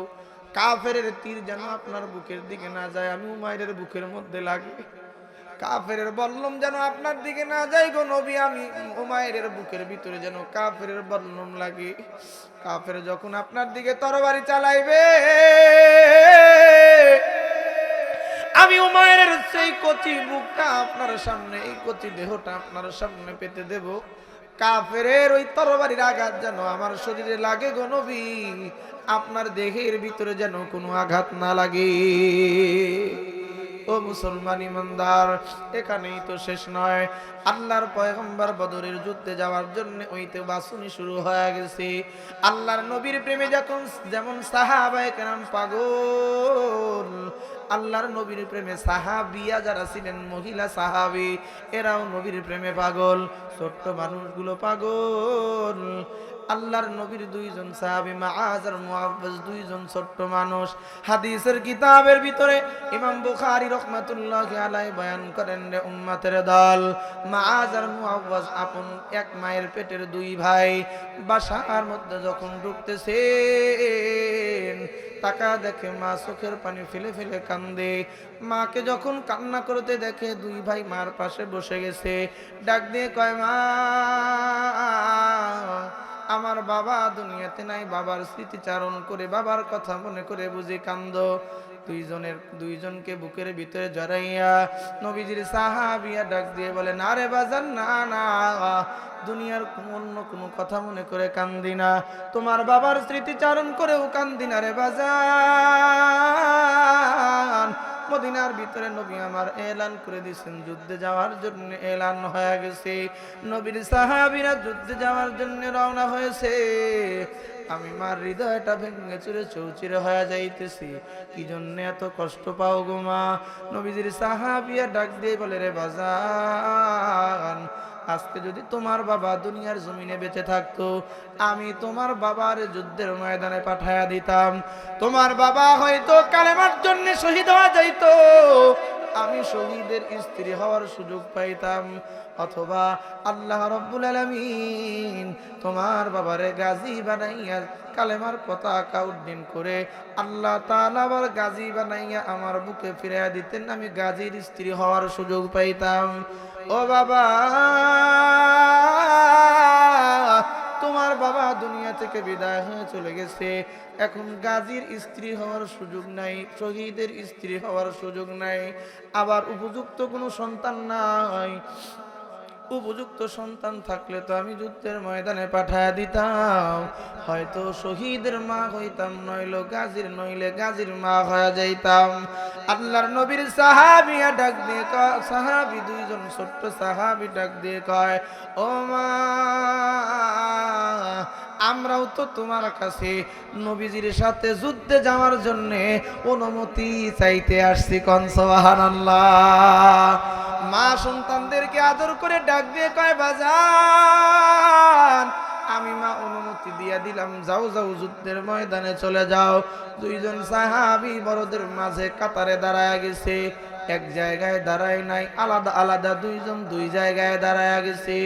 কাফেরের তীর যেন আপনার বুকের দিকে না যায়, আমি উমায়ের বুকের মধ্যে লাগে। কাফেরের বল্লম যেন আপনার দিকে না যায় গো নবী, আমি উমাইরের বুকের ভিতরে যেন কাফেরের বল্লম লাগে। কাফের যখন আপনার দিকে তরবারি চালাইবে, আমি উমাইরের সেই কচি বুকটা আপনার সামনে, এই কচি দেহটা আপনার সামনে পেতে দেব। কাফেরের ওই তরবারির আঘাত যেন আমার শরীরে লাগে গো নবী, আপনার দেহের ভিতরে যেন কোনো আঘাত না লাগে। ও মুসলমান ইমানদার, এখানেই তো শেষ নয়। আল্লাহর পয়গম্বর বদরের যুদ্ধে যাওয়ার জন্য ওইতে বাসুনি শুরু হয়ে গেছে। আল্লাহর নবীর প্রেমে যখন যেমন সাহাবায়ে কেরাম পাগল, আল্লাহর নবীর প্রেমে সাহাবিয়া যারা ছিলেন, মহিলা সাহাবী, এরাও নবীর প্রেমে পাগল। ছোট্ট মানুষগুলো পাগল। আল্লাহর নবীর দুইজন সাহাবী মুআজ আর মুআওয়াজ, দুইজন ছোট্ট মানুষ। হাদিসের কিতাবের ভিতরে ইমাম বুখারী রাহমাতুল্লাহি আলাইহি বয়ান করেন রে উম্মতের দল, মুআজ আর মুআওয়াজ আপন এক মায়ের পেটের দুই ভাই। বাসার মধ্যে যখন ঢুকতেছেন, তাকা দেখে মা চোখের পানি ফেলে ফেলে কান্দে। মাকে যখন কান্না করতে দেখে, দুই ভাই মার পাশে বসে গেছে। ডাক দিয়ে কয়, মা আমার বাবা দুনিয়াতে নাই, বাবার স্মৃতিচারণ করে, বাবার কথা মনে করে বুঝি কান্দো। দুইজনকে বুকের ভিতরে জড়াইয়া নবীজির সাহাবিয়া ডাক দিয়ে বলে, না রে বাজান, না না, দুনিয়ার অন্য কোনো কথা মনে করে কান্দি না, তোমার বাবার স্মৃতিচারণ করেও কান্দি না রে বাজান। মদিনার ভিতরে নবী আমার এলান করে দিয়েছেন, যুদ্ধে যাওয়ার জন্য এলান হয়ে গেছে। নবীর সাহাবীরা যুদ্ধে যাওয়ার জন্য রওনা হয়েছে। আমি মার হৃদয়টা ভেঙে চুরে চৌচিরে হয়ে যাইতেছি, কি জন্য এত কষ্ট পাও গো মা? নবীজির সাহাবীরা ডাক দিয়ে বলে, রে বাজান, আজকে যদি তোমার বাবা দুনিয়ার জমিনে বেঁচে থাকতো, আমি তোমার বাবার যুদ্ধের ময়দানে পাঠায়া দিতাম। তোমার বাবা হয়তো কালেমার জন্য শহীদ হয়ে যাইতো, আমি শহীদের স্ত্রী হওয়ার সুযোগ পাইতাম। অথবা আল্লাহ রাব্বুল আলামিন তোমার বাবারে গাজী বানাইয়া কালেমার পতাকা উড্ডীন করে আল্লাহ তাআলা আবার গাজী বানাইয়া আমার বুকে ফিরাইয়া দিতেন, আমি গাজীর স্ত্রী হওয়ার সুযোগ পাইতাম। ও বাবা, তোমার বাবা দুনিয়া থেকে বিদায় হয়ে চলে গেছে, এখন গাজীর স্ত্রী হওয়ার সুযোগ নাই, শহীদের স্ত্রী হওয়ার সুযোগ নাই, আবার উপযুক্ত কোনো সন্তান নাই। উপযুক্ত সন্তান থাকলে তো আমি যুদ্ধের ময়দানে পাঠায়া দিতাম, হয়তো শহীদের মা হইতাম, নইলে গাজীর মা হয়ে যাইতাম। আল্লাহর নবীর সাহাবিয়া ডাক দিয়ে কয়, সাহাবী দুইজন ছোট্ট সাহাবী ডাক দিয়ে কয়, ও মা, আমরাও তো তোমার কাছে নবীজির সাথে যুদ্ধে যাওয়ার জন্য অনুমতি চাইতে আসছি, কোন সুবহানাল্লাহ। মা সন্তানদেরকে আদর করে ডাক দিয়ে কয়, বাজান, আমি মা অনুমতি দিয়া দিলাম, যাও যাও যুদ্ধের ময়দানে চলে যাও। দুইজন সাহাবী বড়দের মাঝে কাতারে দাঁড়ায় গেছে, এক জায়গায় দাঁড়ায় নাই, আলাদা আলাদা দুইজন দুই জায়গায় দাঁড়ায় গেছে।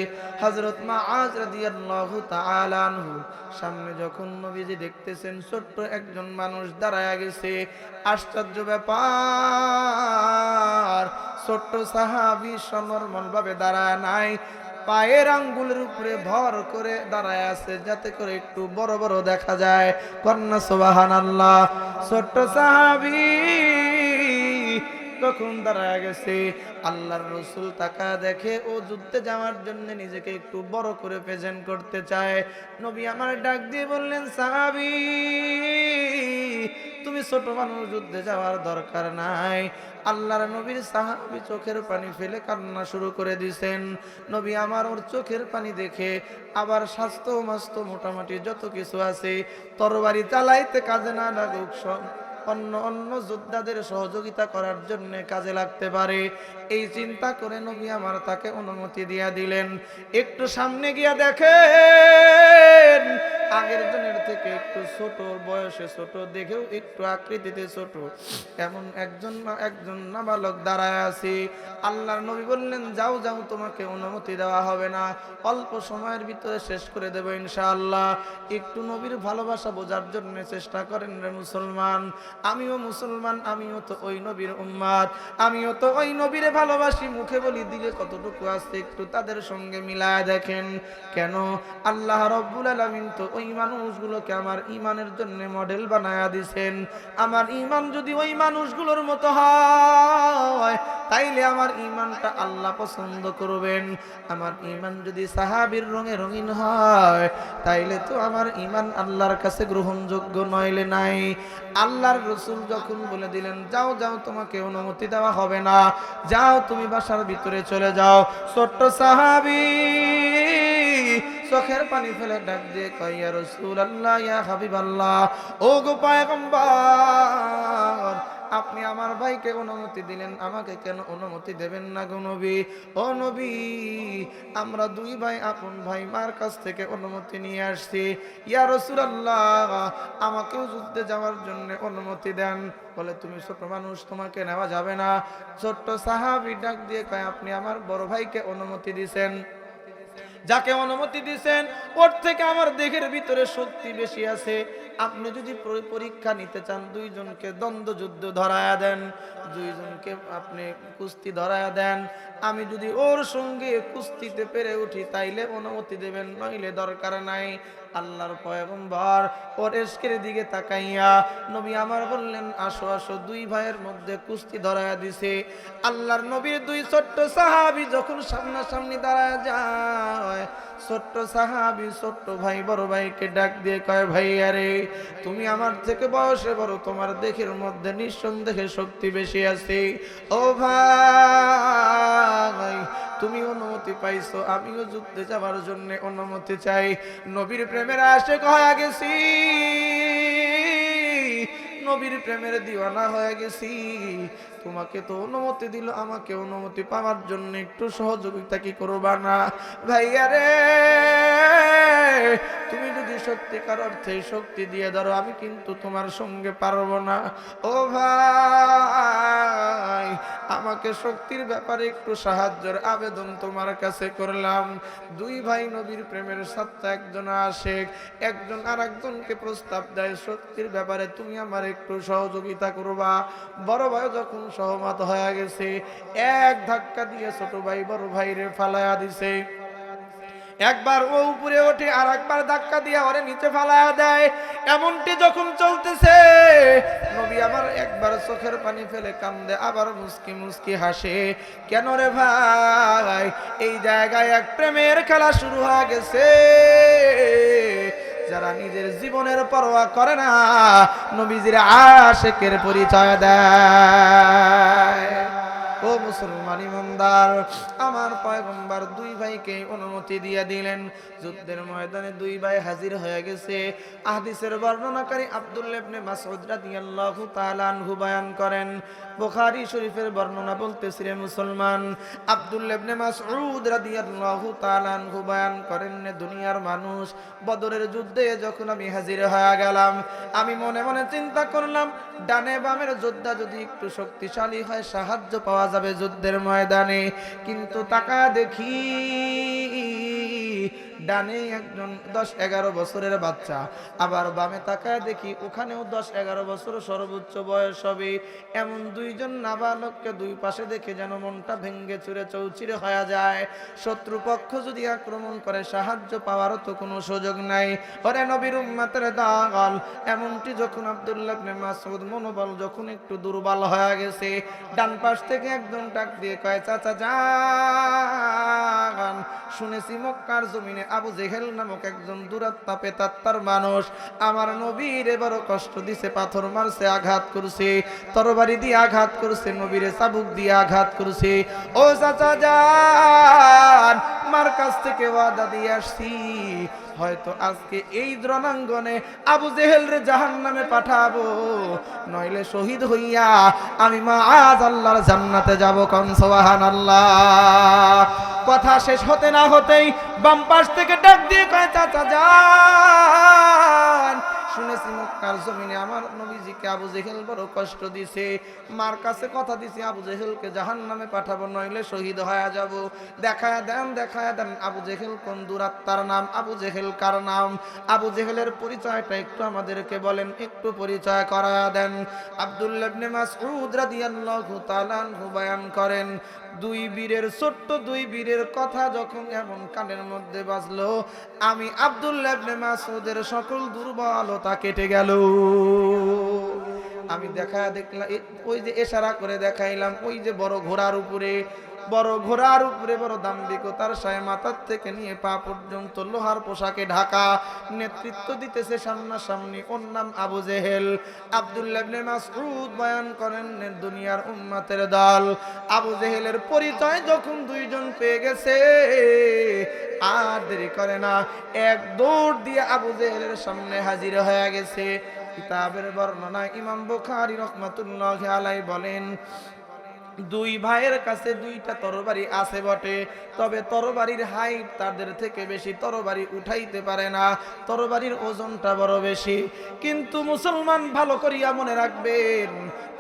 হযরত মুআজ রাদিয়াল্লাহু তাআলা আনহু সামনে যখন নবীজি দেখতেছেন ছোট্ট একজন মানুষ দাঁড়ায় গেছে, আশ্চর্য ব্যাপার, ছোট্ট সাহাবী সনরমল ভাবে দাঁড়ায় নাই, পায়ের আঙ্গুলের উপরে ভর করে দাঁড়ায় আছে, যাতে করে একটু বড় বড় দেখা যায়। কন্যা সুবহানাল্লাহ। ছোট্ট সাহাবী তখন দাঁড়ায় গেছে। আল্লাহর রাসূল তাকা দেখে ও যুদ্ধে যাওয়ার জন্য নিজেকে একটু বড় করে প্রেজেন্ট করতে চায়। নবী আমার ডাক দিয়ে বললেন, সাহাবী, তুমি ছোট মানুষ, যুদ্ধে যাওয়ার দরকার নাই। আল্লাহর নবীর সাহাবী চোখের পানি ফেলে কান্না শুরু করে দিয়েছেন। নবী আমার ওর চোখের পানি দেখে আবার স্বাস্থ্য মাস্ত মোটামুটি যত কিছু আছে, তরবারি চালাইতে কাজে না লাগুক, অন্য যোদ্ধাদের সহযোগিতা করার জন্য কাজে লাগতে পারে, এই চিন্তা করে নবী আমার তাকে অনুমতি দিয়া দিলেন। একটু সামনে গিয়া দেখেন আগের জনের থেকে একটু ছোট, বয়সে ছোট, দেখেও একটু আকৃতিতে ছোট, এমন একজন নাবালক দাঁড়ায় আছে। আল্লাহর নবী বললেন, যাও যাও, তোমাকে অনুমতি দেওয়া হবে না, অল্প সময়ের ভিতরে শেষ করে দেব ইনশাআল্লাহ। একটু নবীর ভালোবাসা বোঝার জন্য চেষ্টা করেন রে মুসলমান। আমিও মুসলমান, আমিও তো ওই নবীর উম্মত, আমিও তো ওই নবীরে ভালোবাসি। মুখে বলি, দিলে কতটুকু আছে একটু তাদের সঙ্গে মিলায় দেখেন। কেন? আল্লাহ রাব্বুল আলামিন তো ওই মানুষগুলোকে আমার ঈমানের জন্য মডেল বানায়া দিয়েছেন। আমার ঈমান যদি ওই মানুষগুলোর মতো হয়, তাইলে আমার ঈমানটা আল্লাহ পছন্দ করবেন। আমার ঈমান যদি সাহাবীর রঙে রঙিন হয়, তাইলে তো আমার ঈমান আল্লাহর কাছে গ্রহণযোগ্য নইলে নাই। আল্লাহর রাসূল যখন বলে দিলেন, যাও যাও, তোমাকে অনুমতি দেওয়া হবে না, যাও তুমি বাসার ভিতরে চলে যাও, ছোট্ট সাহাবী চোখের পানি ফেলে ডাক দিয়ে কয়, ইয়া রাসূলুল্লাহ, ইয়া হাবিবাল্লাহ, ও গো পয়গম্বর, আপনি আমার ভাইকে অনুমতি দিলেন, আমাকে কেন অনুমতি দেবেন না গো নবী? ও নবী, আমরা দুই ভাই, আপন ভাই, মার কাছ থেকে অনুমতি নিয়ে আসছি। ইয়া রাসূলুল্লাহ, আমাকেও যুদ্ধে যাওয়ার জন্য অনুমতি দেন। বলে, তুমি ছোট মানুষ, তোমাকে নেওয়া যাবে না। ছোট্ট সাহাবী ডাক দিয়ে কয়, আপনি আমার বড় ভাইকে অনুমতি দিয়েছেন, যাকে অনুমতি দিয়েছেন ওর থেকে আমার দেহের ভিতরে শক্তি বেশি আছে। আপনি যদি পরীক্ষা নিতে চান, দুইজনকে দ্বন্দ্ব যুদ্ধ ধরায়া দেন, দুইজনকে আপনি কুস্তি ধরায়া দেন। আমি যদি ওর সঙ্গে কুস্তিতে পেরে উঠি, তাইলে অনুমতি দেবেন, নইলে দরকার নাই। আল্লাহর পয়গম্বর ওর ইশকের দিকে তাকাইয়া নবী আমার বললেন, আসো আসো। দুই ভাইয়ের মধ্যে কুস্তি ধরায়া দিছে। আল্লাহর নবীর দুই ছোট্ট সাহাবী যখন সামনাসামনি দাঁড়ায় যায়, ছোট্ট সাহাবী ছোট্ট ভাই বড় ভাইকে ডাক দিয়ে কয়, ভাই আরে, তুমি আমার থেকে বয়সে বড়, তোমার দেহের মধ্যে নিঃসন্দেহে শক্তি বেশি আছে। ও ভাই, তুমি অনুমতি পাইছো, আমিও যুদ্ধে যাওয়ার জন্য অনুমতি চাই। নবীর প্রেমের আশিক হয়ে গেছি, নবীর প্রেমের দিওয়ানা হয়ে গেছি। তোমাকে তো অনুমতি দিল, আমাকে অনুমতি পাওয়ার জন্য একটু সহযোগিতা কি করবা না? ভাইয়া রে, তুমি যদি সত্যিকার অর্থে শক্তি দিয়ে ধরো, আমি কিন্তু তোমার সঙ্গে পারবো না। ও ভাই, আমাকে শক্তির ব্যাপারে একটু সাহায্যের আবেদন তোমার কাছে করলাম। দুই ভাই নবীর প্রেমের সত্তা, একজন আশিক, একজন আর একজনকে প্রস্তাব দেয়, শক্তির ব্যাপারে তুমি আমার একটু সহযোগিতা করবা। বড় ভাই যখন সহমত হয়ে গেছে, এক ধাক্কা দিয়ে ছোট ভাই বড় ভাইরে ফালায়া দিছে। একবার ও উপরে ওঠে, আর একবার ধাক্কা দিয়ে ওরে নিচে ফালায়া দেয়। এমনটি যখন চলতেছে, নবী আমার একবার চোখের পানি ফেলে কান্দে, আবার মুস্কি মুস্কি হাসে। কেন রে ভাই? এই জায়গায় এক প্রেমের খেলা শুরু হয়ে গেছে। যারা নিজের জীবনের পরোয়া করে না, নবীজির আশিকের পরিচয় দেয়। ও মুসলমান ইমানদার, আমার পয়গম্বর দুই ভাইকে অনুমতি দিয়ে দিলেন। যুদ্ধের ময়দানে দুই ভাই হাজির হয়ে গেছে। হাদিসের বর্ণনাকারী আব্দুল্লাহ ইবনে মাসউদ রাদিয়াল্লাহু তাআলা আনহু বয়ান করেন, বুখারী শরীফের বর্ণনা বলতেছে, রে মুসলমান, আব্দুল্লাহ ইবনে মাসউদ রাদিয়াল্লাহু তাআলা আনহু বয়ান করেন, দুনিয়ার মানুষ, বদরের যুদ্ধে যখন আমি হাজির হয়ে গেলাম, আমি মনে মনে চিন্তা করলাম, ডানে বামের যোদ্ধা যদি একটু শক্তিশালী হয়, সাহায্য পাওয়া যাবে যুদ্ধের ময়দানে। কিন্তু তাকায় দেখি, ডানে একজন 10-11 বছরের বাচ্চা, আবার বামে তাকায় দেখি ওখানেও 10-11 বছর সর্বোচ্চ বয়স হবে। এমন দুইজন নাবালককে দুই পাশে দেখে যেন মনটা ভেঙ্গে চুরে চৌচিরে হয়ে যায়। শত্রুপক্ষ যদি আক্রমণ করে, সাহায্য পাওয়ারও তো কোনো সুযোগ নাই। ওরে নবীর উম্মতের দল, এমনটি যখন আব্দুল্লাহ ইবনে মাসউদ মনোবল যখন একটু দুর্বল হয়ে গেছে, ডান পাশ থেকে একজন ডাক দিয়ে কয়, চাচা যান, শুনেছি মক্কার জমিনে আবু জেহেল নামক একজন দুরাত্মা পেতাত্মার মানুষ আমার নবীরে বড় কষ্ট দিছে, পাথর মারছে, আঘাত করছে, তরবারি দিয়ে আঘাত করছে, নবীরে চাবুক দিয়ে আঘাত করছে। ও চাচা যান, মার কাছ থেকে ওয়াদা দিয়ে আসছি, হয়তো আজকে এই রণাঙ্গনে আবু জেহেলরে জাহান্নামে পাঠাবো, নইলে শহীদ হইয়া আমি মাআজ আল্লাহর জান্নাতে যাব। কোন সুবহানাল্লাহ। কথা শেষ হতে না হতেই বাম পাশ থেকে ডাক দিয়ে কয়, চাচা যান, শুনেছি মক্কার জমিনে আমার নবীজিকে আবু জেহেল বড় কষ্ট দিছে, মার কাছে কথা দিছি আবু জেহেলকে জাহান্নামে পাঠাবো, নইলে শহীদ হয়ে যাব। দেখায় দেন আবু জেহেল কোন দুরাত্মার নাম, আবু জেহেল কার নাম, আবু জেহেলের পরিচয়টা একটু আমাদেরকে বলেন, একটু পরিচয় করায়া দেন। আব্দুল্লাহ ইবনে মাসউদ রাদিয়াল্লাহু তাআলা আনহু বয়ান করেন, ছোট্ট দুই বীরের কথা যখন এমন কানের মধ্যে বাজলো, আমি আব্দুল্লাহ ইবনে মাসউদের সকল দুর্বলতা কেটে গেল। আমি দেখলাম, ওই যে ইশারা করে দেখাইলাম, ওই যে বড় ঘোড়ার উপরে বড় দাম্ভিকতার সায়, মাথার থেকে নিয়ে পা পর্যন্ত লোহার পোশাকে ঢাকা, নেতৃত্ব দিতেছে সামনাসামনি, ওর নাম আবু জেহেল। আব্দুল্লাহ ইবনে মাসউদ বয়ান করেন, দুনিয়ার উম্মতের দল। আবু জেহেলের পরিচয় যখন দুইজন পেয়ে গেছে, আর দেরি করে না, এক দৌড় দিয়ে আবু জেহেলের সামনে হাজির হয়ে গেছে। কিতাবের বর্ণনা ইমাম বুখারী রাহমাতুল্লাহি আলাইহি বলেন, দুই ভাইয়ের কাছে দুইটা তরবারি আছে বটে, তবে তরবারির হাইট তাদের থেকে বেশি, তরবারি উঠাইতে পারে না, তরবারির ওজনটা বড় বেশি। কিন্তু মুসলমান ভালো করিয়া মনে রাখবেন,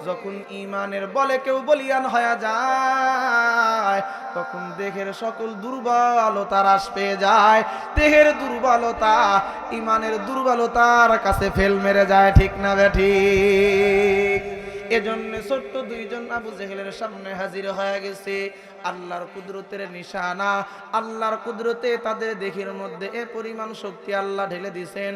যখন ঈমানের বলে কেউ বলিয়ান হয়ে যায়, তখন দেহের সকল দুর্বলতা হ্রাস পেয়ে যায়। দেহের দুর্বলতা ঈমানের দুর্বলতার কাছে ফেল মেরে যায়, ঠিক না বেঠিক? এজন্য ছোট্ট দুইজন আবু জেহেলের সামনে হাজির হয়ে গেছে। আল্লাহর কুদরতের নিশানা, আল্লাহর কুদরতে তাদের দেহের মধ্যে এ পরিমাণ শক্তি আল্লাহ ঢেলে দিয়েছেন,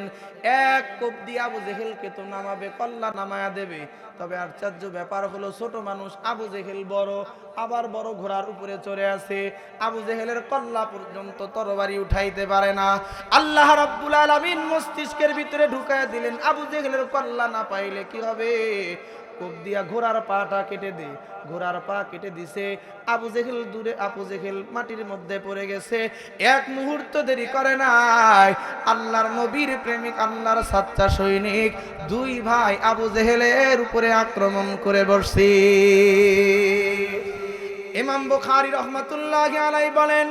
এক কোপ দিয়ে আবু জেহেলকে তো নামাবে, কল্লা নামায়া দেবে। তবে আশ্চর্য ব্যাপার হলো, ছোট মানুষ আবু জেহেল বড়, আবার বড় ঘোড়ার উপরে চড়ে আছে, আবু জেহেলের কল্লা পর্যন্ত তরবারি উঠাইতে পারে না। আল্লাহ রাব্বুল আলামিন মস্তিষ্কের ভিতরে ঢুকায় দিলেন, আবু জেহেলের কল্লা না পাইলে কি হবে? কোপ দিয়া ঘোড়ার পাটা কেটে দে। ঘোড়ার পা কেটে দিছে, আবু জেহেল দূরে, আবু জেহেল মাটির মধ্যে পড়ে গেছে। এক মুহূর্ত দেরি করে নাই, আল্লাহর নবীর প্রেমিক, আল্লাহর সাচ্চা সৈনিক দুই ভাই আবু জেহেলের উপরে আক্রমণ করে বসছে। ইমাম বুখারী রাহমাতুল্লাহি আলাইহি বলেন,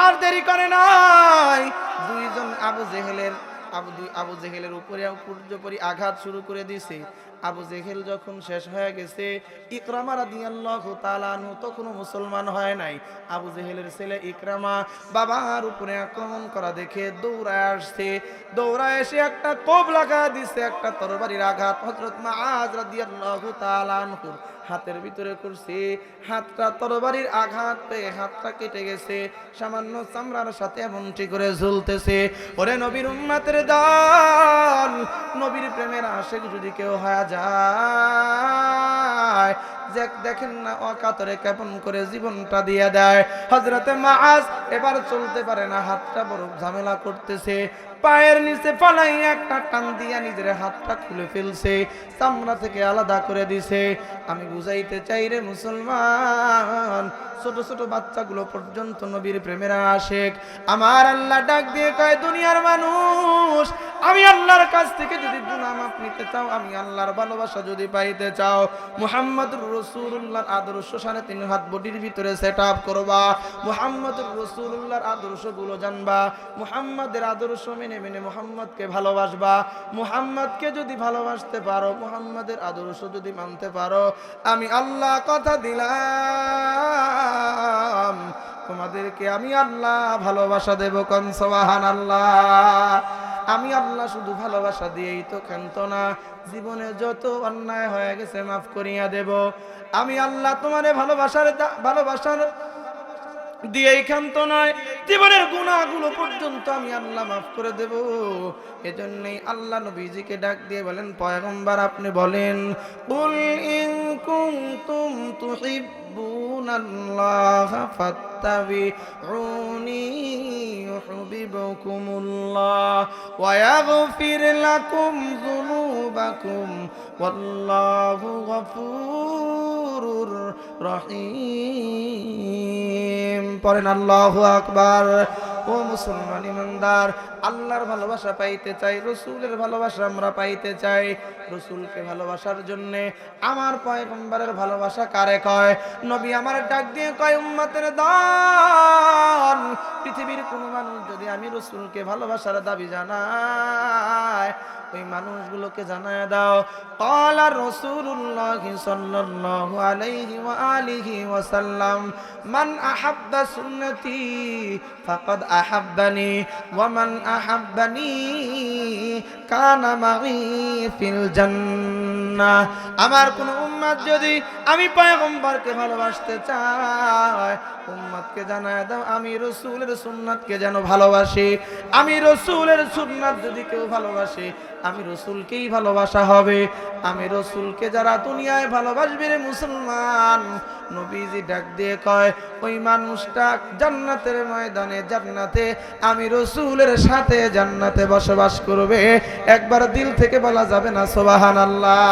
আর দেরি করে নাই, দুইজন আবু জেহেলের উপরে পূর্যপরি আঘাত শুরু করে দিছে। আবু জেহেল যখন শেষ হয়ে গেছে, ইকরামা রাদিয়াল্লাহু তাআলা আনহু তখনও মুসলমান হয় নাই। আবু জেহেলের ছেলে ইকরামা বাবার উপরে আক্রমণ করা দেখে দৌড়ায় আসছে, দৌড়ায় এসে একটা কোপ লাগা দিছে, একটা তরবারির আঘাত হযরত মুআজ রাদিয়াল্লাহু তাআলা আনহু হাতের ভিতরে করছে। হাতটা তরবারির আঘাত পেয়ে হাতটা কেটে গেছে, সামান্য চামড়ার সাথে এমনটি করে ঝুলতেছে। ওরে নবীর উম্মতের দল, নবীর প্রেমের আশিক যদি কেউ হয়ে যায়, দেখেন না অকাতরে কেমন করে জীবনটা দিয়ে দেয়। হযরতে মুআজ এবার চলতে পারে না, হাতটা বড় ঝামেলা করতেছে, পায়ের নিচে ফালাই একটা টান দিয়া নিজের হাতটা খুলে ফেলছে, চামড়া থেকে আলাদা করে দিছে। আমি বুঝাইতে চাই রে মুসলমান, ছোট ছোট বাচ্চাগুলো পর্যন্ত নবীর প্রেমের আশিক। আমার আল্লাহ ডাক দিয়ে কয়, দুনিয়ার মানুষ, আমি আল্লাহর কাছ থেকে যদি গুনাহ মাফ নিতে চাও, আমি আল্লাহর ভালোবাসা যদি পাইতে চাও, মুহাম্মদুর রাসূলুল্লাহর আদর্শ 3.5 হাত বডির ভিতরে সেট আপ করবা, মুহাম্মদুর রাসূলুল্লাহর আদর্শগুলো জানবা, মুহাম্মাদের আদর্শ মেনে মেনে মুহাম্মদকে ভালোবাসবা। মুহাম্মদকে যদি ভালোবাসতে পারো, মুহাম্মাদের আদর্শ যদি মানতে পারো, আমি আল্লাহ কথা দিলাম, তোমাদেরকে আমি আল্লাহ ভালোবাসা দেব। কোন সুবহানাল্লাহ। আমি আল্লাহ শুধু ভালোবাসা দিয়েই তো ক্ষান্ত না, জীবনে যত অন্যায় হয়ে গেছে মাফ করিয়া দেব। আমি আল্লাহ তোমারে ভালোবাসার দিয়েই ক্ষান্ত নয়, জীবনের গুনাহগুলো পর্যন্ত আমি আল্লাহ মাফ করে দেব। এজন্যই আল্লাহ নবীজিকে ডাক দিয়ে বলেন, পয়গম্বর আপনি বলেন, কুল ইন কুনতুম তুহিব্বুনাল্লাহ ফাত্তাবিউনি ইউহিব্বুকুমুল্লাহ ওয়া ইয়াগফির লাকুম যুনুবাকুম যুনুবাকুম ওয়াল্লাহু গফুরুর রহিম। পড়েন আল্লাহু আকবার। ও মুসলমান ইমানদার, আল্লাহর ভালোবাসা পাইতে চাই, রসুলের ভালোবাসা আমরা পাইতে চাই। রসুলকে ভালোবাসার জন্যে আমার পয়গম্বরের ভালোবাসা কারে কয়? নবী আমার ডাক দিয়ে কয়, উম্মতের দল, পৃথিবীর কোনো মানুষ যদি আমি রসুলকে ভালোবাসার দাবি জানায়, ওই মানুষগুলোকে জানায় দাও, ক্বালা রাসূলুল্লাহ সাল্লাল্লাহু আলাইহি ওয়া আলিহি ওয়া সাল্লাম, মান আহাব্বা সুন্নতি ফাকাদ আহাব্বানি ওয়া মান আহাব্বানি কানা মাগি ফিল জান্নাহ। আমার কোন উম্মত যদি আমি পয়গম্বরকে ভালোবাসতে চায়, উম্মতকে জানায় দাও আমি রসুলের সুন্নাতকে যেন ভালোবাসি। আমি রসুলের সুন্নাত যদি কেউ ভালোবাসে, আমি রসুলকেই ভালোবাসা হবে। আমি রসুলকে যারা দুনিয়ায় ভালোবাসবে রে মুসলমান, নবীজি ডাক দিয়ে কয়, ওই মানুষটা জান্নাতের ময়দানে, জান্নাতে আমি রসুলের সাথে জান্নাতে বসবাস করবে। একবার দিল থেকে বলা যাবে না সুবহানাল্লাহ?